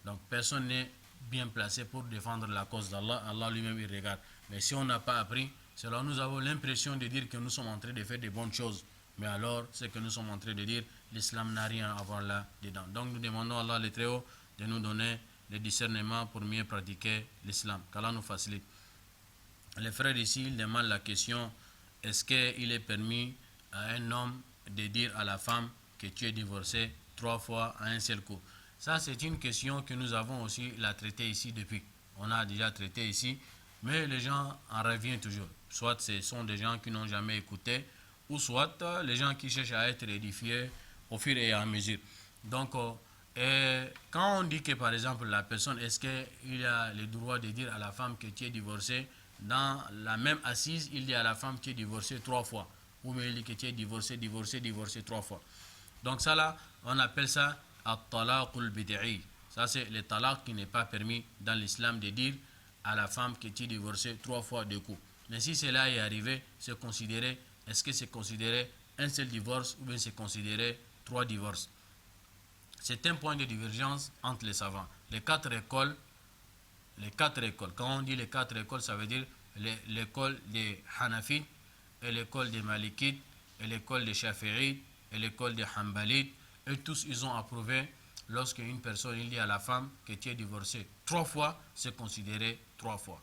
Donc personne n'est bien placé pour défendre la cause d'Allah. Allah lui-même, il regarde. Mais si on n'a pas appris, c'est là nous avons l'impression de dire que nous sommes en train de faire des bonnes choses. Mais alors, ce que nous sommes en train de dire, l'islam n'a rien à voir là-dedans. Donc nous demandons à Allah le Très-Haut de nous donner le discernement pour mieux pratiquer l'islam. Qu'Allah nous facilite. Les frères ici, ils demandent la question, est-ce qu'il est permis à un homme de dire à la femme que tu es divorcé 3 fois à un seul coup? Ça, c'est une question que nous avons aussi la traitée ici depuis. On a déjà traité ici, mais les gens en reviennent toujours. Soit ce sont des gens qui n'ont jamais écouté, ou soit les gens qui cherchent à être édifiés au fur et à mesure. Donc, quand on dit que par exemple la personne, est-ce qu'il a le droit de dire à la femme que tu es divorcé, dans la même assise, il dit à la femme que tu es divorcé 3 fois. Ou bien il dit que tu es divorcé 3 fois. Donc ça là, on appelle ça at-talaqul bid'i. Ça c'est le talaq qui n'est pas permis dans l'islam de dire à la femme que tu es divorcé 3 fois de coup. Mais si cela est arrivé, c'est considéré, est-ce que c'est considéré un seul divorce ou bien c'est considéré 3 divorces? C'est un point de divergence entre les savants. Les quatre écoles, quand on dit les 4 écoles, ça veut dire l'école des Hanafites, et l'école des Malikites, et l'école des Shafi'ites, et l'école des Hanbalites, et tous ils ont approuvé lorsqu'une personne il dit à la femme que tu es divorcé 3 fois, c'est considéré 3 fois.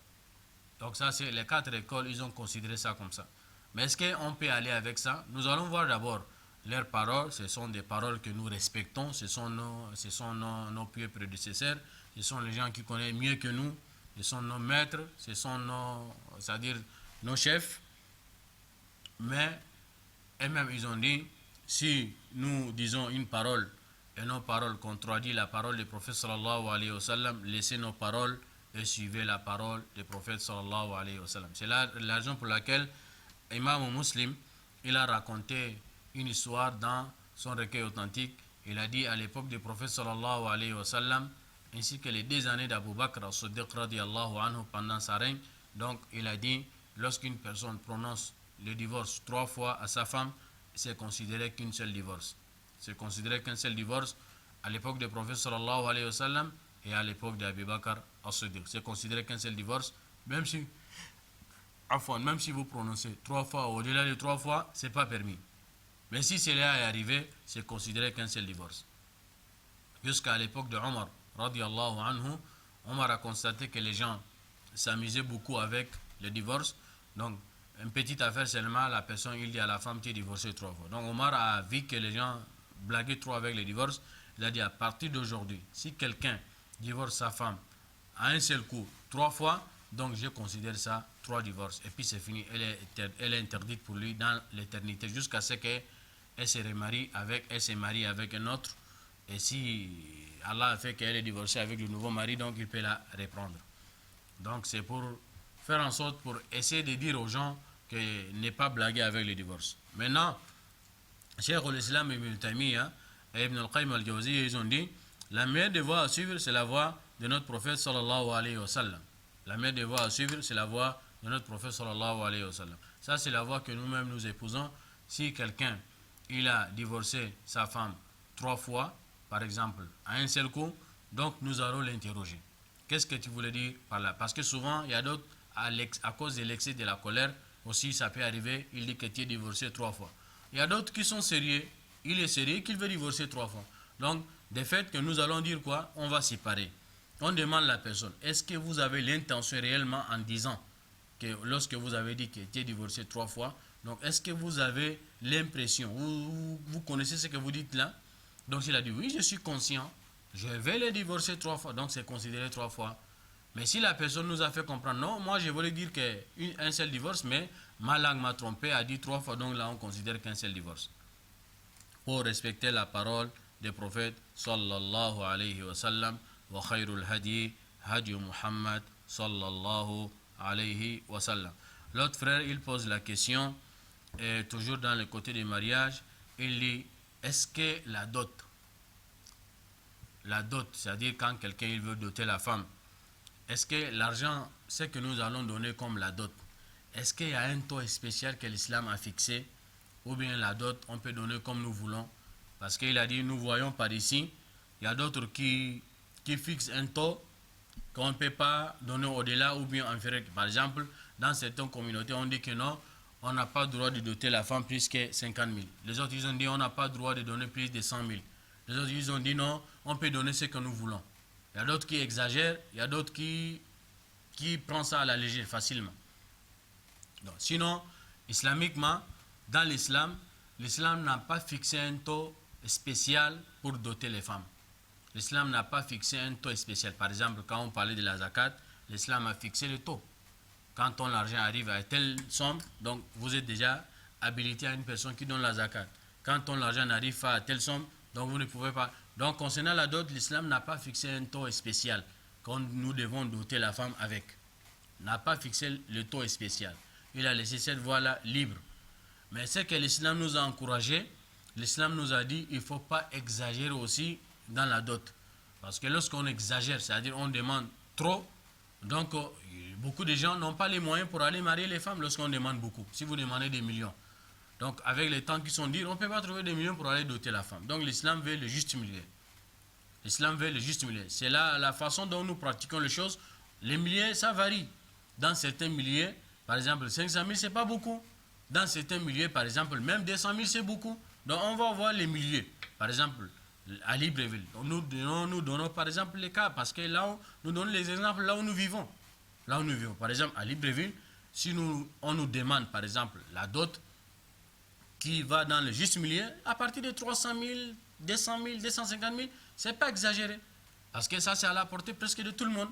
Donc ça c'est les 4 écoles, ils ont considéré ça comme ça. Mais est-ce qu'on peut aller avec ça? Nous allons voir d'abord leurs paroles, ce sont des paroles que nous respectons, ce sont nos pieux prédécesseurs, ce sont les gens qui connaissent mieux que nous, ce sont nos maîtres, ce sont c'est-à-dire nos chefs. Mais eux-mêmes, ils ont dit, si nous disons une parole et nos paroles contredisent la parole du prophète sallallahu alayhi wa sallam, laissez nos paroles et suivez la parole du prophète sallallahu alayhi wa sallam. C'est la raison pour laquelle Imam Muslim, il a raconté une histoire dans son recueil authentique. Il a dit à l'époque du prophète sallallahu alayhi wa sallam, ainsi que les 2 années d'Abu Bakr as-Siddiq radiyallahu anhu pendant sa règne. Donc il a dit, lorsqu'une personne prononce le divorce 3 fois à sa femme, c'est considéré qu'une seule divorce. C'est considéré qu'un seul divorce à l'époque du prophète sallallahu alayhi wa sallam et à l'époque d'Abu Bakr as-Siddiq. C'est considéré qu'un seul divorce, même si vous prononcez 3 fois, au-delà de 3 fois, ce n'est pas permis. Mais si cela est arrivé, c'est considéré qu'un seul divorce. Jusqu'à l'époque de Omar, radiallahu anhu, Omar a constaté que les gens s'amusaient beaucoup avec le divorce. Donc, une petite affaire seulement, la personne, il dit à la femme, tu es divorcée 3 fois. Donc, Omar a vu que les gens blaguaient trop avec le divorce. Il a dit, à partir d'aujourd'hui, si quelqu'un divorce sa femme à un seul coup 3 fois, donc je considère ça 3 divorces. Et puis c'est fini, elle est interdite pour lui dans l'éternité, jusqu'à ce qu'elle se marie avec un autre. Et si Allah a fait qu'elle est divorcée avec le nouveau mari, donc il peut la reprendre. Donc c'est pour faire en sorte, pour essayer de dire aux gens que n'est pas blaguer avec le divorce. Maintenant, Cheikh al-Islam Ibn Taymiyyah et Ibn al-Qayyim al-Jawziyya, ils ont dit, la meilleure des voies à suivre, c'est la voie de notre prophète sallallahu alayhi wa sallam. La meilleure des voies à suivre, c'est la voie de notre prophète sallallahu alayhi wa sallam. Ça, c'est la voie que nous-mêmes nous épousons. Si quelqu'un, il a divorcé sa femme 3 fois, par exemple, à un seul coup, donc nous allons l'interroger. Qu'est-ce que tu voulais dire par là? Parce que souvent, il y a d'autres, à cause de l'excès de la colère, aussi ça peut arriver, il dit que tu es divorcé 3 fois. Il y a d'autres qui sont sérieux, il est sérieux qu'il veut divorcer 3 fois. Donc, de fait que nous allons dire quoi? On va séparer. On demande à la personne, est-ce que vous avez l'intention réellement en disant que lorsque vous avez dit que tu es divorcé 3 fois, donc est-ce que vous avez l'impression, vous connaissez ce que vous dites là? Donc il a dit, oui, je suis conscient, je vais le divorcer 3 fois, donc c'est considéré 3 fois. Mais si la personne nous a fait comprendre, non, moi je voulais dire qu'un seul divorce, mais ma langue m'a trompé, a dit 3 fois, donc là on considère qu'un seul divorce. Pour respecter la parole des prophètes sallallahu alayhi wa sallam, wa khayrul hadi hadi Muhammad sallallahu alayhi wa sallam. L'autre frère, il pose la question, toujours dans le côté du mariage, il dit, est-ce que la dot, c'est-à-dire quand quelqu'un il veut doter la femme, est-ce que l'argent, ce que nous allons donner comme la dot, est-ce qu'il y a un taux spécial que l'islam a fixé, ou bien la dot, on peut donner comme nous voulons? Parce qu'il a dit, nous voyons par ici, il y a d'autres qui fixent un taux qu'on ne peut pas donner au-delà ou bien inférieur. Par exemple, dans certaines communautés, on dit que non, on n'a pas le droit de doter la femme plus que 50 000. Les autres, ils ont dit, on n'a pas le droit de donner plus de 100 000. Les autres, ils ont dit, non, on peut donner ce que nous voulons. Il y a d'autres qui exagèrent, il y a d'autres qui prennent ça à la légère, facilement. Donc, sinon, islamiquement, dans l'islam, l'islam n'a pas fixé un taux spécial pour doter les femmes. L'islam n'a pas fixé un taux spécial. Par exemple, quand on parlait de la zakat, l'islam a fixé le taux. Quand ton argent arrive à telle somme, donc vous êtes déjà habilité à une personne qui donne la zakat. Quand ton argent n'arrive pas à telle somme, donc vous ne pouvez pas. Donc concernant la dot, l'islam n'a pas fixé un taux spécial que nous devons doter la femme avec. N'a pas fixé le taux spécial. Il a laissé cette voie-là libre. Mais ce que l'islam nous a encouragé, l'islam nous a dit, il ne faut pas exagérer aussi dans la dot. Parce que lorsqu'on exagère, c'est-à-dire on demande trop, donc beaucoup de gens n'ont pas les moyens pour aller marier les femmes lorsqu'on demande beaucoup. Si vous demandez des millions. Donc avec les temps qui sont dits, on ne peut pas trouver des millions pour aller doter la femme. Donc l'islam veut le juste milieu. L'islam veut le juste milieu. C'est là la façon dont nous pratiquons les choses. Les milliers, ça varie. Dans certains milliers, par exemple 500 000, ce n'est pas beaucoup. Dans certains milliers, par exemple, même 200 000, c'est beaucoup. Donc on va voir les milliers. Par exemple, à Libreville. Nous donnons par exemple les cas, parce que là, nous donnons les exemples là où nous vivons. Là où nous vivons. Par exemple, à Libreville, si on nous demande, par exemple, la dot qui va dans le juste milieu, à partir de 300 000, 200 000, 250 000, ce n'est pas exagéré. Parce que ça, c'est à la portée presque de tout le monde.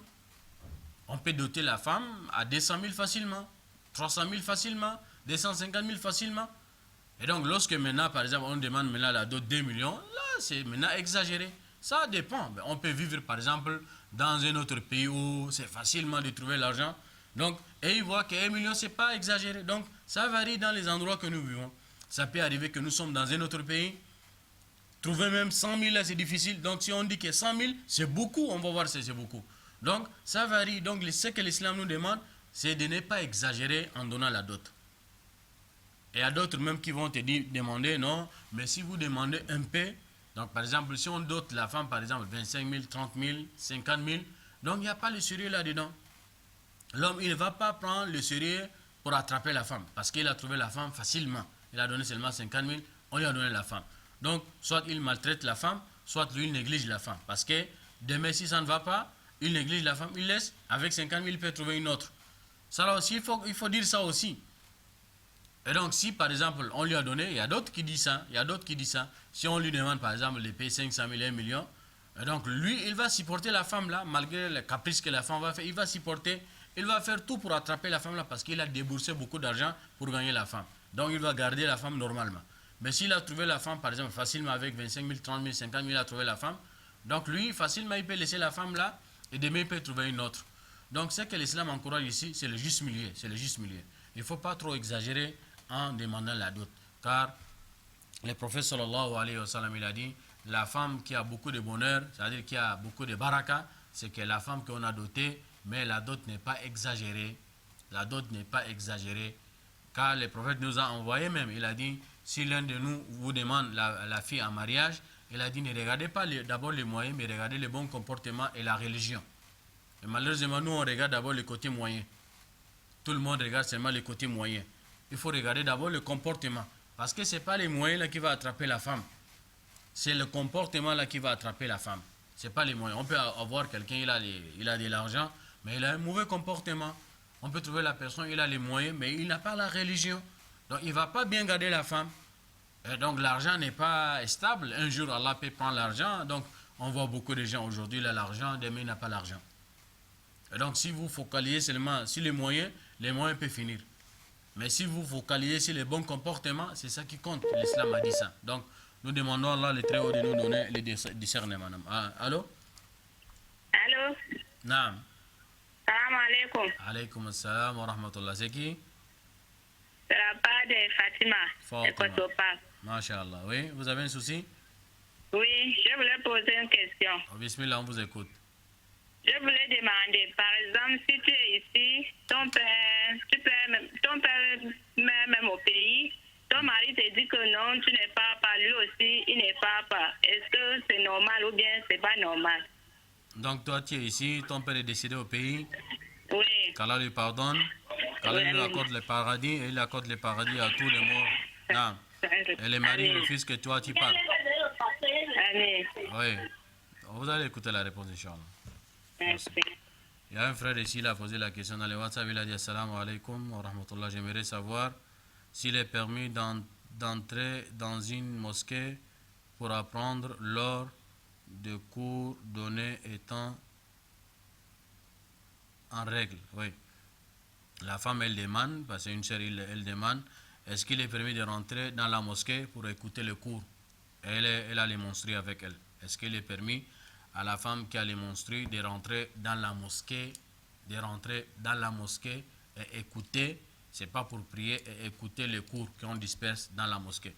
On peut doter la femme à 200 000 facilement, 300 000 facilement, 250 000 facilement. Et donc, lorsque maintenant, par exemple, on demande maintenant la dot 2 millions, là, c'est maintenant exagéré. Ça dépend. On peut vivre, par exemple, dans un autre pays où c'est facilement de trouver l'argent. Donc, et ils voient qu'un million, ce n'est pas exagéré. Donc, ça varie dans les endroits que nous vivons. Ça peut arriver que nous sommes dans un autre pays. Trouver même 100 000, là, c'est difficile. Donc, si on dit que 100 000, c'est beaucoup, on va voir si c'est beaucoup. Donc, ça varie. Donc, ce que l'islam nous demande, c'est de ne pas exagérer en donnant la dot. Et il y a d'autres même qui vont te demander, non, mais si vous demandez un peu, donc par exemple, si on dote la femme, par exemple, 25 000, 30 000, 50 000, donc il n'y a pas le sérieux là-dedans. L'homme, il ne va pas prendre le sérieux pour attraper la femme, parce qu'il a trouvé la femme facilement. Il a donné seulement 50 000, on lui a donné la femme. Donc, soit il maltraite la femme, soit lui, il néglige la femme. Parce que demain, si ça ne va pas, il néglige la femme, il laisse, avec 50 000, il peut trouver une autre. Ça là aussi, il faut dire ça aussi. Et donc, si par exemple, on lui a donné, il y a d'autres qui disent ça, Si on lui demande par exemple de payer 500 000, 1 million, et donc lui, il va supporter la femme là, malgré les caprices que la femme va faire, il va supporter, il va faire tout pour attraper la femme là, parce qu'il a déboursé beaucoup d'argent pour gagner la femme. Donc, il va garder la femme normalement. Mais s'il a trouvé la femme, par exemple, facilement avec 25 000, 30 000, 50 000, il a trouvé la femme, donc lui, facilement, il peut laisser la femme là, et demain, il peut trouver une autre. Donc, ce que l'islam encourage ici, c'est le juste milieu, Il ne faut pas trop exagérer en demandant la dot. Car le prophète sallallahu alayhi wa sallam, il a dit, la femme qui a beaucoup de bonheur, c'est-à-dire qui a beaucoup de baraka, c'est que la femme qu'on a dotée, mais la dot n'est pas exagérée. Car le prophète nous a envoyé même, il a dit, si l'un de nous vous demande la fille en mariage, il a dit, ne regardez pas d'abord les moyens, mais regardez le bon comportement et la religion. Et malheureusement, nous, on regarde d'abord le côté moyen. Tout le monde regarde seulement le côté moyen. Il faut regarder d'abord le comportement. Parce que ce n'est pas les moyens là qui vont attraper la femme. C'est le comportement là qui va attraper la femme. Ce n'est pas les moyens. On peut avoir quelqu'un, il a de l'argent, mais il a un mauvais comportement. On peut trouver la personne, il a les moyens, mais il n'a pas la religion. Donc il ne va pas bien garder la femme. Et donc l'argent n'est pas stable. Un jour, Allah peut prendre l'argent. Donc on voit beaucoup de gens aujourd'hui, il a l'argent, demain, il n'a pas l'argent. Et donc si vous focalisez seulement sur les moyens peuvent finir. Mais si vous focalisez sur les bons comportements, c'est ça qui compte. L'islam a dit ça. Donc, nous demandons à Allah le Très-Haut de nous donner le discernement, madame. Ah, allô? Allô? Naam. Salam alaikum. Alaykoum assalam wa rahmatullah. C'est qui? C'est la part de Fatima. De Kotopa. Masha'Allah. Oui, vous avez un souci? Oui, je voulais poser une question. Oh, bismillah, on vous écoute. Je voulais demander, par exemple, si tu es ici, ton père meurt même au pays, ton mari te dit que non, tu n'es pas, lui aussi, il n'est pas. Est-ce que c'est normal ou bien c'est pas normal? Donc toi, tu es ici, ton père est décédé au pays. Oui. Qu'Allah lui pardonne, qu'Allah lui accorde le paradis, et il accorde le paradis à tous les morts. Non. Et les maris, le fils que toi, tu parles. Amen. Oui. Vous allez écouter la réponse, Inch'Allah. Merci. Il y a un frère ici, il a posé la question dans le WhatsApp, il a dit Assalamu alaikum wa rahmatullah. J'aimerais savoir s'il est permis d'entrer dans une mosquée pour apprendre lors de cours donnés étant en règle. Oui. La femme, elle demande, parce qu'une sœur, elle demande, est-ce qu'il est permis de rentrer dans la mosquée pour écouter le cours? Et elle a les menstrues avec elle. Est-ce qu'il est permis à la femme qui a les menstrues de rentrer dans la mosquée, et écouter, c'est pas pour prier, et écouter les cours qu'on disperse dans la mosquée.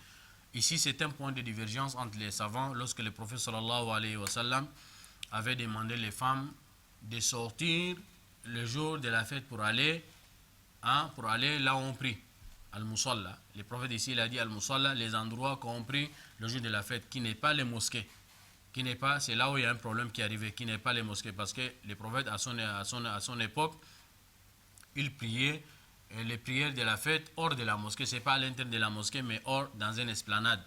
Ici, c'est un point de divergence entre les savants lorsque le prophète sallallahu alayhi wa sallam avait demandé les femmes de sortir le jour de la fête pour aller là où on prie, al-musalla. Le prophète ici, il a dit al-musalla, les endroits qu'on prie le jour de la fête, qui n'est pas les mosquées. C'est là où il y a un problème qui est arrivé, qui n'est pas les mosquées, parce que le prophète à son époque, il priait les prières de la fête hors de la mosquée, c'est pas à l'intérieur de la mosquée, mais hors, dans une esplanade.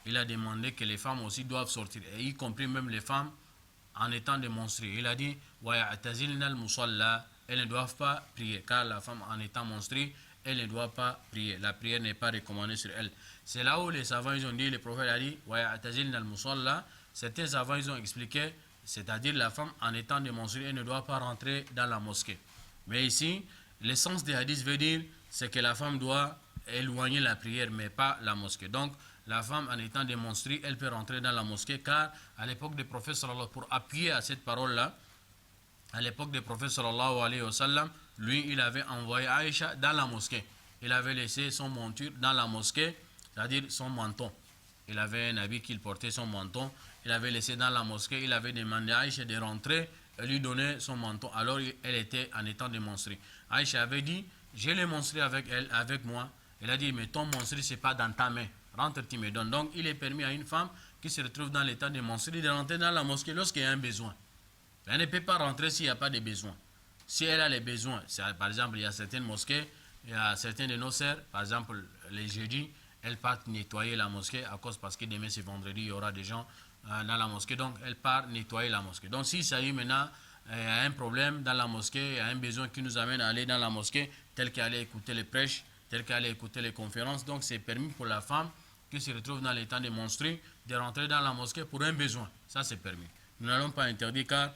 Il a demandé que les femmes aussi doivent sortir, et y compris même les femmes en étant des menstrues. Il a dit, elles ne doivent pas prier, car la femme en étant menstruée, elle ne doit pas prier. La prière n'est pas recommandée sur elle. C'est là où les savants ils ont dit, le prophète a dit, certains savants ils ont expliqué, c'est-à-dire la femme en étant de menstruée, elle ne doit pas rentrer dans la mosquée. Mais ici, l'essence des hadiths veut dire, c'est que la femme doit éloigner la prière, mais pas la mosquée. Donc, la femme en étant démonstrée, elle peut rentrer dans la mosquée, car à l'époque des prophètes sallallahu, pour appuyer à cette parole-là, à l'époque des prophètes sallallahu alayhi wa sallam, lui, il avait envoyé Aïcha dans la mosquée. Il avait laissé son monture dans la mosquée, c'est-à-dire son menton. Il avait un habit qu'il portait, son menton. Il avait laissé dans la mosquée. Il avait demandé à Aïcha de rentrer et lui donner son menton. Alors, elle était en étant démonstrée. Aïcha avait dit, j'ai les monstré avec elle, avec moi. Elle a dit, mais ton monstré, ce n'est pas dans ta main. Rentre, tu me donnes. Donc, il est permis à une femme qui se retrouve dans l'état de monstré de rentrer dans la mosquée lorsqu'il y a un besoin. Elle ne peut pas rentrer s'il n'y a pas de besoin. Si elle a les besoins, par exemple, il y a certaines mosquées, il y a certains de nos sœurs, par exemple, les jeudis, elles partent nettoyer la mosquée à cause parce que demain c'est vendredi, il y aura des gens dans la mosquée, donc elles partent nettoyer la mosquée. Donc si ça y est maintenant, il y a un problème dans la mosquée, il y a un besoin qui nous amène à aller dans la mosquée, tel qu'aller écouter les prêches, tel qu'aller écouter les conférences, donc c'est permis pour la femme qui se retrouve dans l'état de monstrue de rentrer dans la mosquée pour un besoin. Ça c'est permis. Nous n'allons pas interdire car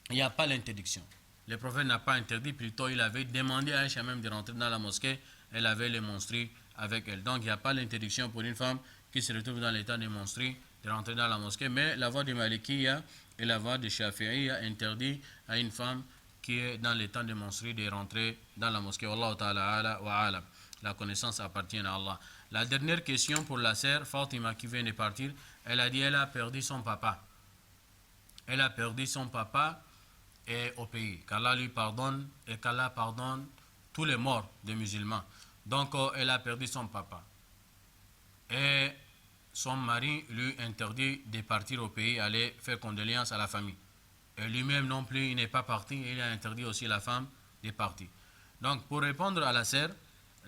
il n'y a pas l'interdiction. Le prophète n'a pas interdit, plutôt il avait demandé à Aïcha même de rentrer dans la mosquée, elle avait les monstrues avec elle. Donc il n'y a pas l'interdiction pour une femme qui se retrouve dans l'état de monstrue de rentrer dans la mosquée, mais la voix de Malikiya et la voix de Shafi'i a interdit à une femme qui est dans l'état de monstrue de rentrer dans la mosquée. Wallahu ta'ala ala wa alam. La connaissance appartient à Allah. La dernière question pour la sœur Fatima qui vient de partir, elle a dit elle a perdu son papa. Elle a perdu son papa et au pays. Qu'Allah lui pardonne et qu'Allah pardonne tous les morts des musulmans. Donc, elle a perdu son papa. Et son mari lui interdit de partir au pays, aller faire condoléances à la famille. Et lui-même non plus, il n'est pas parti, il a interdit aussi la femme de partir. Donc, pour répondre à la sœur,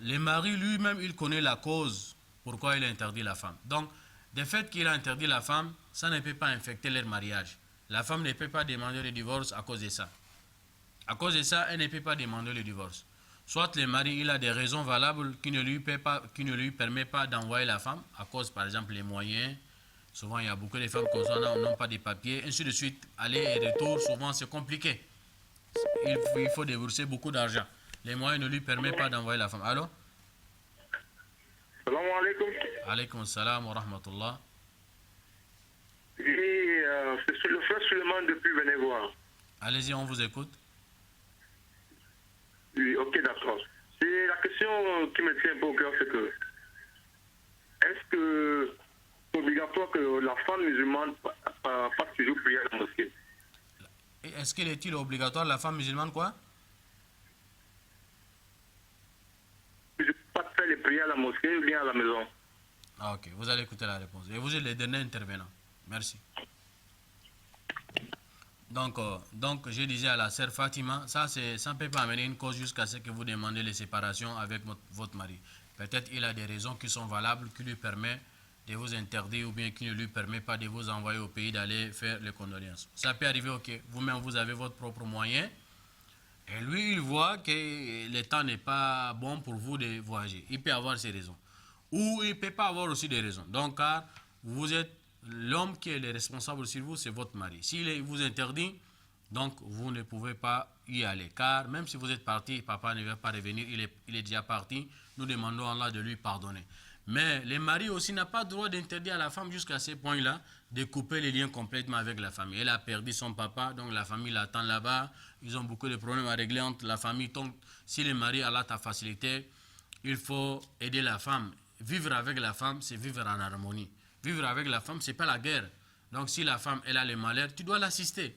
le mari lui-même, il connaît la cause pourquoi il a interdit la femme. Donc, le fait qu'il a interdit la femme, ça ne peut pas infecter leur mariage. La femme ne peut pas demander le divorce à cause de ça. À cause de ça, elle ne peut pas demander le divorce. Soit le mari il a des raisons valables qui ne lui permettent pas d'envoyer la femme, à cause par exemple des moyens. Souvent il y a beaucoup de femmes qui n'ont pas de papiers, ainsi de suite. Aller et retour, souvent c'est compliqué. Il faut débourser beaucoup d'argent. Les moyens ne lui permettent pas d'envoyer la femme. Allô? Salam alaikum. Alaykum salam wa rahmatullah. Oui, c'est le frère Suleiman depuis Vénévois. Allez-y, on vous écoute. Oui, ok, d'accord. C'est la question qui me tient un peu au cœur, c'est que est-ce que c'est obligatoire que la femme musulmane fasse toujours prier à la mosquée? Est-ce qu'il est-il obligatoire, la femme musulmane, quoi? Je ne peux pas faire les prières à la mosquée ou bien à la maison. Ah, ok, vous allez écouter la réponse. Et vous êtes les derniers intervenants. Merci. Donc, je disais à la sœur Fatima, ça ne peut pas amener une cause jusqu'à ce que vous demandez les séparations avec votre mari. Peut-être il a des raisons qui sont valables, qui lui permettent de vous interdire ou bien qui ne lui permet pas de vous envoyer au pays d'aller faire les condoléances. Ça peut arriver, ok, vous-même vous avez votre propre moyen, et lui il voit que le temps n'est pas bon pour vous de voyager. Il peut avoir ses raisons. Ou il ne peut pas avoir aussi des raisons. Donc, car vous êtes l'homme qui est le responsable sur vous, c'est votre mari. S'il vous interdit, donc vous ne pouvez pas y aller. Car même si vous êtes parti, papa ne va pas revenir, il est déjà parti. Nous demandons à Allah de lui pardonner. Mais le mari aussi n'a pas le droit d'interdire à la femme jusqu'à ce point-là de couper les liens complètement avec la famille. Elle a perdu son papa, donc la famille l'attend là-bas. Ils ont beaucoup de problèmes à régler entre la famille. Donc si le mari a ta facilité, il faut aider la femme. Vivre avec la femme, c'est vivre en harmonie. Vivre avec la femme, ce n'est pas la guerre. Donc si la femme, elle a le malheur, tu dois l'assister.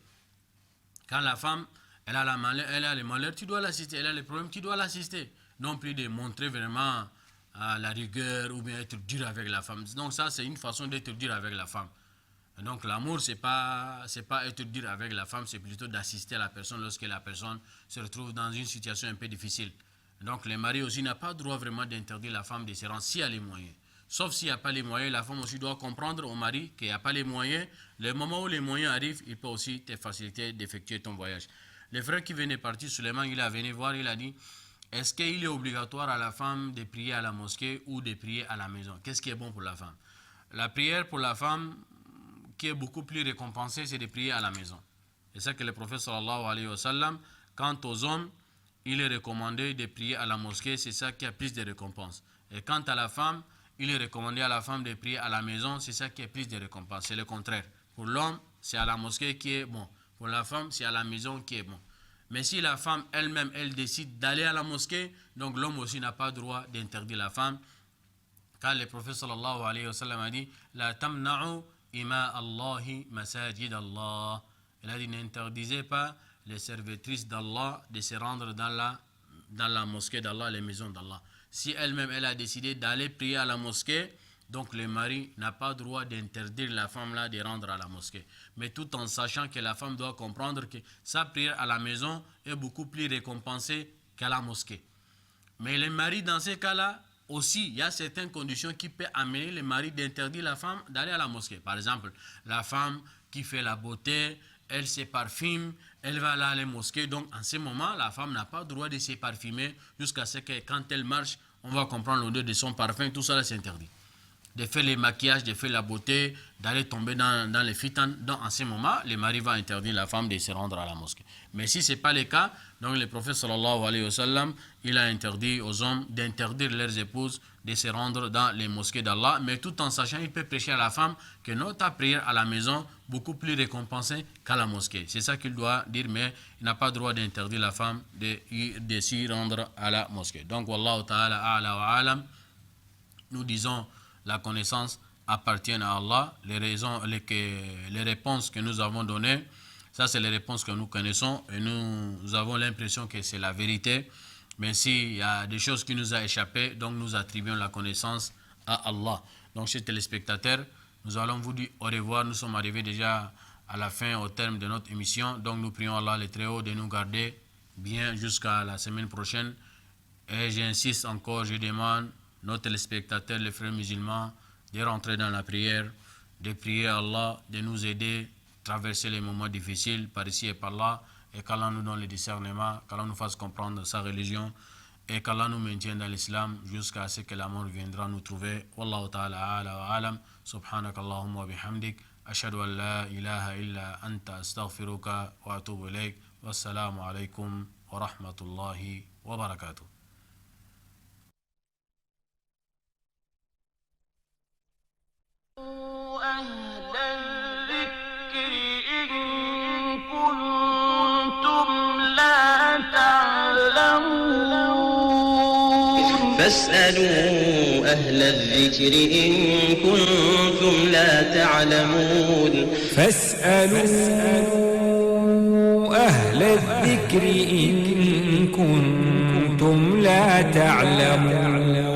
Quand la femme, elle a le malheur, tu dois l'assister. Elle a les problèmes, tu dois l'assister. Non plus de montrer vraiment la rigueur ou bien être dur avec la femme. Donc ça, c'est une façon d'être dur avec la femme. Donc l'amour, c'est pas être dur avec la femme, c'est plutôt d'assister à la personne lorsque la personne se retrouve dans une situation un peu difficile. Donc le mari aussi n'a pas le droit vraiment d'interdire la femme de se rendre s'il y a les moyens. Sauf s'il n'y a pas les moyens, la femme aussi doit comprendre au mari qu'il n'y a pas les moyens. Le moment où les moyens arrivent, il peut aussi te faciliter d'effectuer ton voyage. Le frère qui venait partir, Suleiman, il est venu voir, il a dit, est-ce qu'il est obligatoire à la femme de prier à la mosquée ou de prier à la maison? Qu'est-ce qui est bon pour la femme? La prière pour la femme, qui est beaucoup plus récompensée, c'est de prier à la maison. C'est ça que le prophète sallallahu alayhi wa sallam, quant aux hommes, il est recommandé de prier à la mosquée, c'est ça qui a plus de récompenses. Et quant à la femme, il est recommandé à la femme de prier à la maison, c'est ça qui est plus de récompense. C'est le contraire. Pour l'homme, c'est à la mosquée qui est bon. Pour la femme, c'est à la maison qui est bon. Mais si la femme elle-même, elle décide d'aller à la mosquée, donc l'homme aussi n'a pas le droit d'interdire la femme. Car le prophète sallallahu alayhi wa sallam a dit « La tamna'u ima Allahi masajid Allah » Il a dit « N'interdisez pas les servitrices d'Allah de se rendre dans la mosquée d'Allah, les maisons d'Allah. » Si elle-même, elle a décidé d'aller prier à la mosquée, donc le mari n'a pas le droit d'interdire la femme là de rendre à la mosquée. Mais tout en sachant que la femme doit comprendre que sa prière à la maison est beaucoup plus récompensée qu'à la mosquée. Mais le mari, dans ces cas-là, aussi, il y a certaines conditions qui peuvent amener le mari d'interdire la femme d'aller à la mosquée. Par exemple, la femme qui fait la beauté, elle se parfume, elle va aller à la mosquée. Donc, en ce moment, la femme n'a pas le droit de se parfumer jusqu'à ce que quand elle marche, on va comprendre l'odeur de son parfum. Tout ça, c'est interdit. De faire les maquillages, de faire la beauté, d'aller tomber dans les fitans. Donc, en ce moment, le mari va interdire la femme de se rendre à la mosquée. Mais si ce n'est pas le cas, donc le prophète sallallahu alayhi wa sallam, il a interdit aux hommes d'interdire leurs épouses de se rendre dans les mosquées d'Allah, mais tout en sachant, il peut prêcher à la femme que notre prière à la maison beaucoup plus récompensée qu'à la mosquée. C'est ça qu'il doit dire, mais il n'a pas le droit d'interdire la femme de s'y rendre à la mosquée. Donc, wallahu ta'ala a'la wa alam, nous disons la connaissance appartient à Allah. Les réponses que nous avons données, ça c'est les réponses que nous connaissons et nous avons l'impression que c'est la vérité. Mais s'il y a des choses qui nous ont échappé, donc nous attribuons la connaissance à Allah. Donc chers téléspectateurs, nous allons vous dire au revoir. Nous sommes arrivés déjà à la fin, au terme de notre émission. Donc nous prions Allah le Très-Haut de nous garder bien jusqu'à la semaine prochaine. Et j'insiste encore, je demande nos téléspectateurs, les frères musulmans, de rentrer dans la prière, de prier Allah, de nous aider à traverser les moments difficiles par ici et par là, et qu'Allah nous donne le discernement, qu'Allah nous fasse comprendre sa religion, et qu'Allah nous maintienne dans l'islam jusqu'à ce que la mort viendra nous trouver. Wallahu ta'ala a'la wa alam, subhanak Allahumma wa bihamdik, ashhadu an la ilaha illa anta astaghfiruka wa atubu ilayk, wassalamu alaykum wa rahmatullahi wa barakatuh. أهل الذكر إن كنتم لا تعلمون فاسألوا أهل الذكر إن كنتم لا تعلمون فاسألوا أهل الذكر إن كنتم لا تعلمون